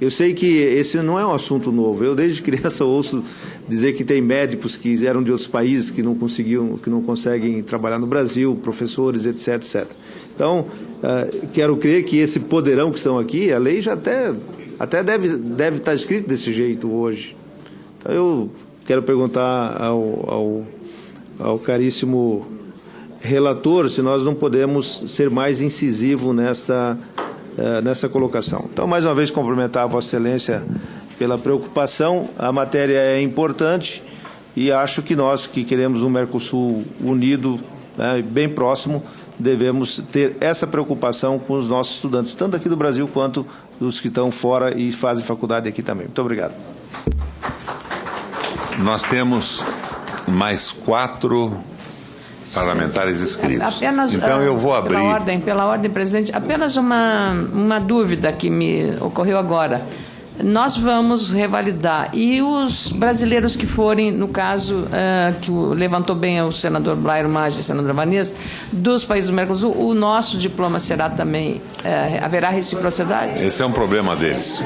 eu sei que esse não é um assunto novo. Eu, desde criança, ouço dizer que tem médicos que eram de outros países que não conseguem trabalhar no Brasil, professores, etc, etc. Então, quero crer que esse poderão que estão aqui, a lei já até deve estar escrito desse jeito hoje. Então, eu quero perguntar ao caríssimo relator se nós não podemos ser mais incisivos nessa colocação. Então, mais uma vez, cumprimentar a Vossa Excelência pela preocupação. A matéria é importante, e acho que nós, que queremos um Mercosul unido, né, bem próximo, devemos ter essa preocupação com os nossos estudantes, tanto aqui do Brasil quanto os que estão fora e fazem faculdade aqui também. Muito obrigado. Nós temos mais 4 parlamentares inscritos. Apenas, então eu vou abrir... Pela ordem, presidente, apenas uma dúvida que me ocorreu agora. Nós vamos revalidar. E os brasileiros que forem, no caso, que levantou bem o senador Blairo Maggi e a senadora Vanessa, dos países do Mercosul, o nosso diploma será também, haverá reciprocidade? Esse é um problema deles.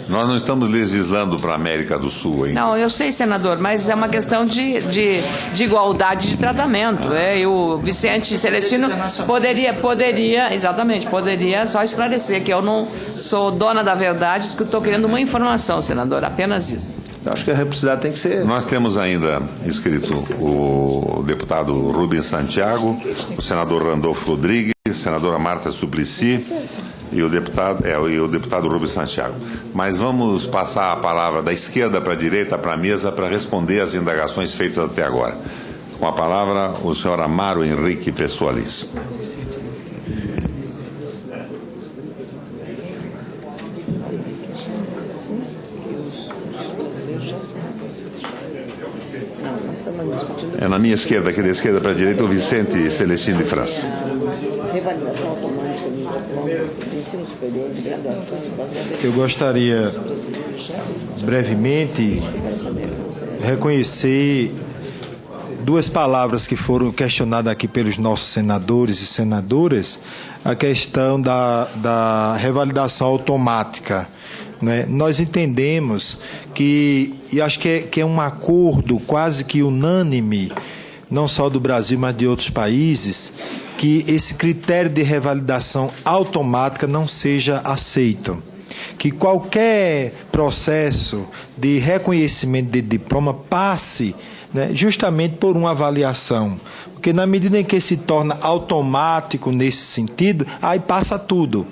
Nós não estamos legislando para a América do Sul ainda. Não, eu sei, senador, mas é uma questão de igualdade de tratamento. E o Vicente Celestino poderia, exatamente, poderia só esclarecer que eu não sou dona da verdade, que eu estou querendo uma informação, senador, apenas isso. Eu acho que a reciprocidade tem que ser... Nós temos ainda inscrito o deputado Rubens Santiago, o senador Randolfo Rodrigues, a senadora Marta Suplicy e o deputado Rubens Santiago. Mas vamos passar a palavra da esquerda para a direita, para a mesa, para responder às indagações feitas até agora. Com a palavra, o senhor Amaro Henrique Pessoalis. Na minha esquerda, aqui da esquerda para a direita, o Vicente Celestino de França. Revalidação automática de diplomas de ensino superior de graduação. Eu gostaria, brevemente, reconhecer 2 palavras que foram questionadas aqui pelos nossos senadores e senadoras, a questão da revalidação automática. Né? Nós entendemos que, e acho que é um acordo quase que unânime, não só do Brasil, mas de outros países, que esse critério de revalidação automática não seja aceito. Que qualquer processo de reconhecimento de diploma passe, né, justamente por uma avaliação. Porque na medida em que se torna automático nesse sentido, aí passa tudo.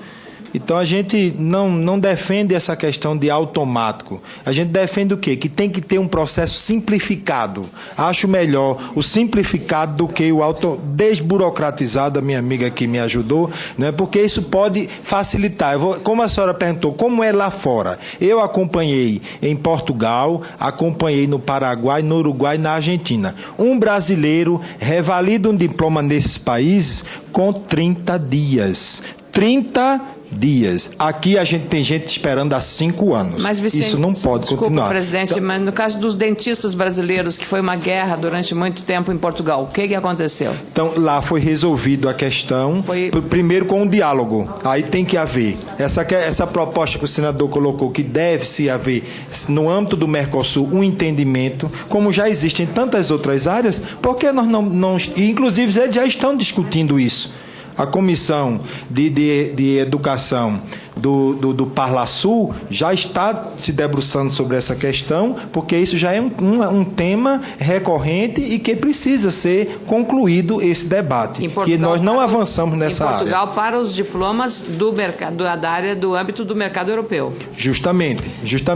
Então a gente não defende essa questão de automático. A gente defende o quê? Que tem que ter um processo simplificado. Acho melhor o simplificado do que o desburocratizado, a minha amiga que me ajudou, né? Porque isso pode facilitar. Como a senhora perguntou, como é lá fora? Eu acompanhei em Portugal, acompanhei no Paraguai, no Uruguai e na Argentina. Um brasileiro revalida um diploma nesses países com 30 dias. 30 dias. Aqui a gente tem gente esperando há 5 anos. Mas, Vicente, isso não pode continuar. Presidente, então, mas no caso dos dentistas brasileiros, que foi uma guerra durante muito tempo em Portugal, o que aconteceu? Então, lá foi resolvido a questão, primeiro com um diálogo. Aí tem que haver. Essa proposta que o senador colocou, que deve-se haver, no âmbito do Mercosul, um entendimento, como já existe em tantas outras áreas, porque nós não inclusive, eles já estão discutindo isso. A Comissão de Educação do Parlasul já está se debruçando sobre essa questão, porque isso já é um tema recorrente e que precisa ser concluído esse debate, que nós não avançamos nessa área. Em Portugal, para os diplomas do mercado, da área do âmbito do mercado europeu. Justamente.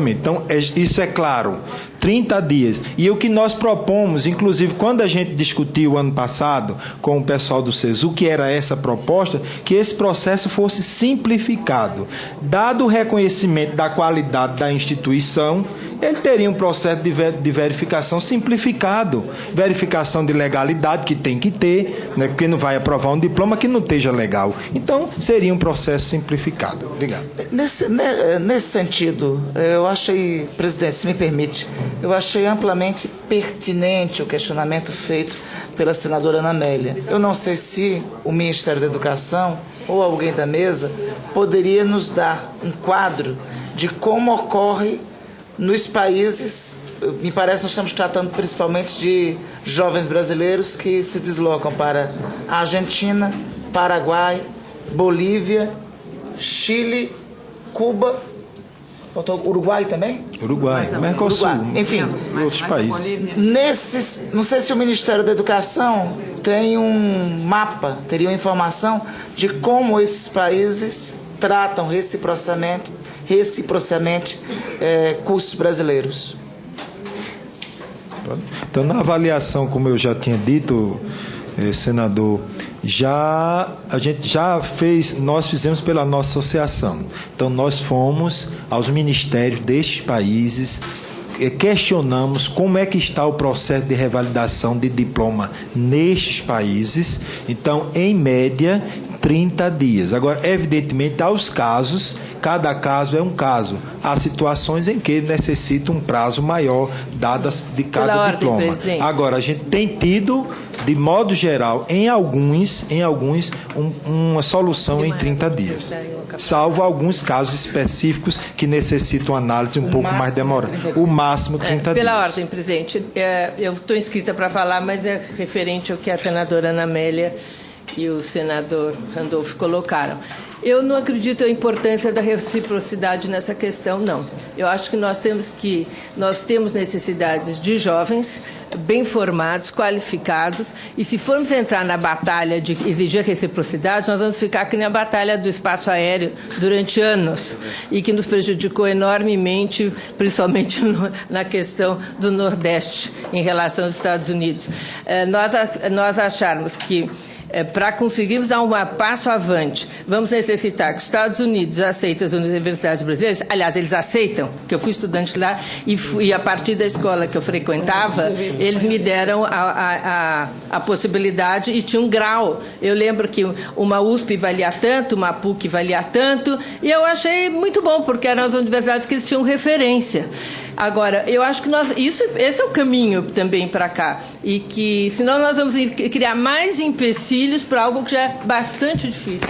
Então, isso é claro. 30 dias. E o que nós propomos, inclusive, quando a gente discutiu ano passado com o pessoal do SESU, que era essa proposta, que esse processo fosse simplificado. Dado o reconhecimento da qualidade da instituição, ele teria um processo de verificação simplificado, verificação de legalidade, que tem que ter, né, porque não vai aprovar um diploma que não esteja legal. Então, seria um processo simplificado. Obrigado. Nesse sentido, eu achei, presidente, se me permite, eu achei amplamente pertinente o questionamento feito pela senadora Ana Amélia. Eu não sei se o Ministério da Educação ou alguém da mesa poderia nos dar um quadro de como ocorre nos países. Me parece que nós estamos tratando principalmente de jovens brasileiros que se deslocam para a Argentina, Paraguai, Bolívia, Chile, Cuba, Uruguai também? Uruguai, Mercosul, enfim, outros países. Não sei se o Ministério da Educação tem um mapa, teria uma informação de como esses países tratam reciprocamente cursos brasileiros. Então, na avaliação, como eu já tinha dito, senador, nós fizemos pela nossa associação. Então, nós fomos aos ministérios destes países, questionamos como é que está o processo de revalidação de diploma nestes países. Então, em média, 30 dias. Agora, evidentemente, há os casos, cada caso é um caso. Há situações em que necessita um prazo maior, dadas de cada diploma. Presidente. Agora, a gente tem tido, de modo geral, em alguns, uma solução em 30 dias. Salvo alguns casos específicos que necessitam análise um pouco mais demorada. O máximo 30 dias. Pela ordem, presidente. Eu estou inscrita para falar, mas é referente ao que a senadora Ana Amélia e o senador Randolfo colocaram. Eu não acredito na importância da reciprocidade nessa questão, não. Eu acho que nós temos necessidades de jovens bem formados, qualificados, e se formos entrar na batalha de exigir reciprocidade, nós vamos ficar que nem a batalha do espaço aéreo durante anos, e que nos prejudicou enormemente, principalmente na questão do Nordeste, em relação aos Estados Unidos. Nós acharmos que para conseguirmos dar um passo avante, vamos necessitar que os Estados Unidos aceitem as universidades brasileiras. Aliás, eles aceitam, porque eu fui estudante lá e a partir da escola que eu frequentava, eles me deram a possibilidade e tinha um grau. Eu lembro que uma USP valia tanto, uma PUC valia tanto, e eu achei muito bom, porque eram as universidades que eles tinham referência. Agora, eu acho que esse é o caminho também para cá, e que senão nós vamos criar mais empecilhos para algo que já é bastante difícil.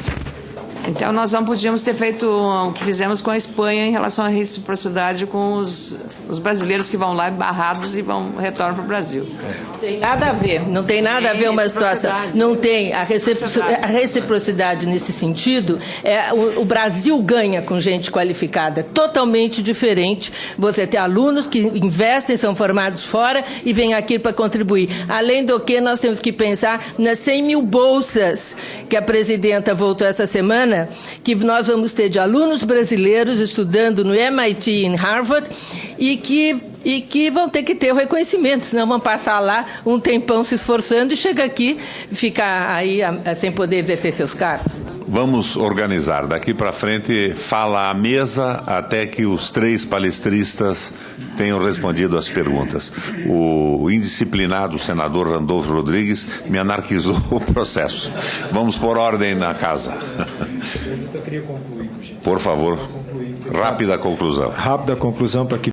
Então, nós não podíamos ter feito o que fizemos com a Espanha em relação à reciprocidade com os brasileiros que vão lá barrados e retornam para o Brasil. Não tem nada a ver, não tem nada a ver uma situação. Não tem a reciprocidade nesse sentido. O Brasil ganha com gente qualificada, totalmente diferente. Você tem alunos que investem, são formados fora e vêm aqui para contribuir. Além do que, nós temos que pensar nas 100 mil bolsas que a presidenta voltou essa semana, que nós vamos ter de alunos brasileiros estudando no MIT e em Harvard e que vão ter que ter o reconhecimento, senão vão passar lá um tempão se esforçando e chega aqui e ficar aí sem poder exercer seus cargos. Vamos organizar. Daqui para frente, fala à mesa até que os 3 palestristas tenham respondido as perguntas. O indisciplinado senador Randolfo Rodrigues me anarquizou o processo. Vamos pôr ordem na casa. Eu queria concluir. Por favor, rápida conclusão. Rápida conclusão para que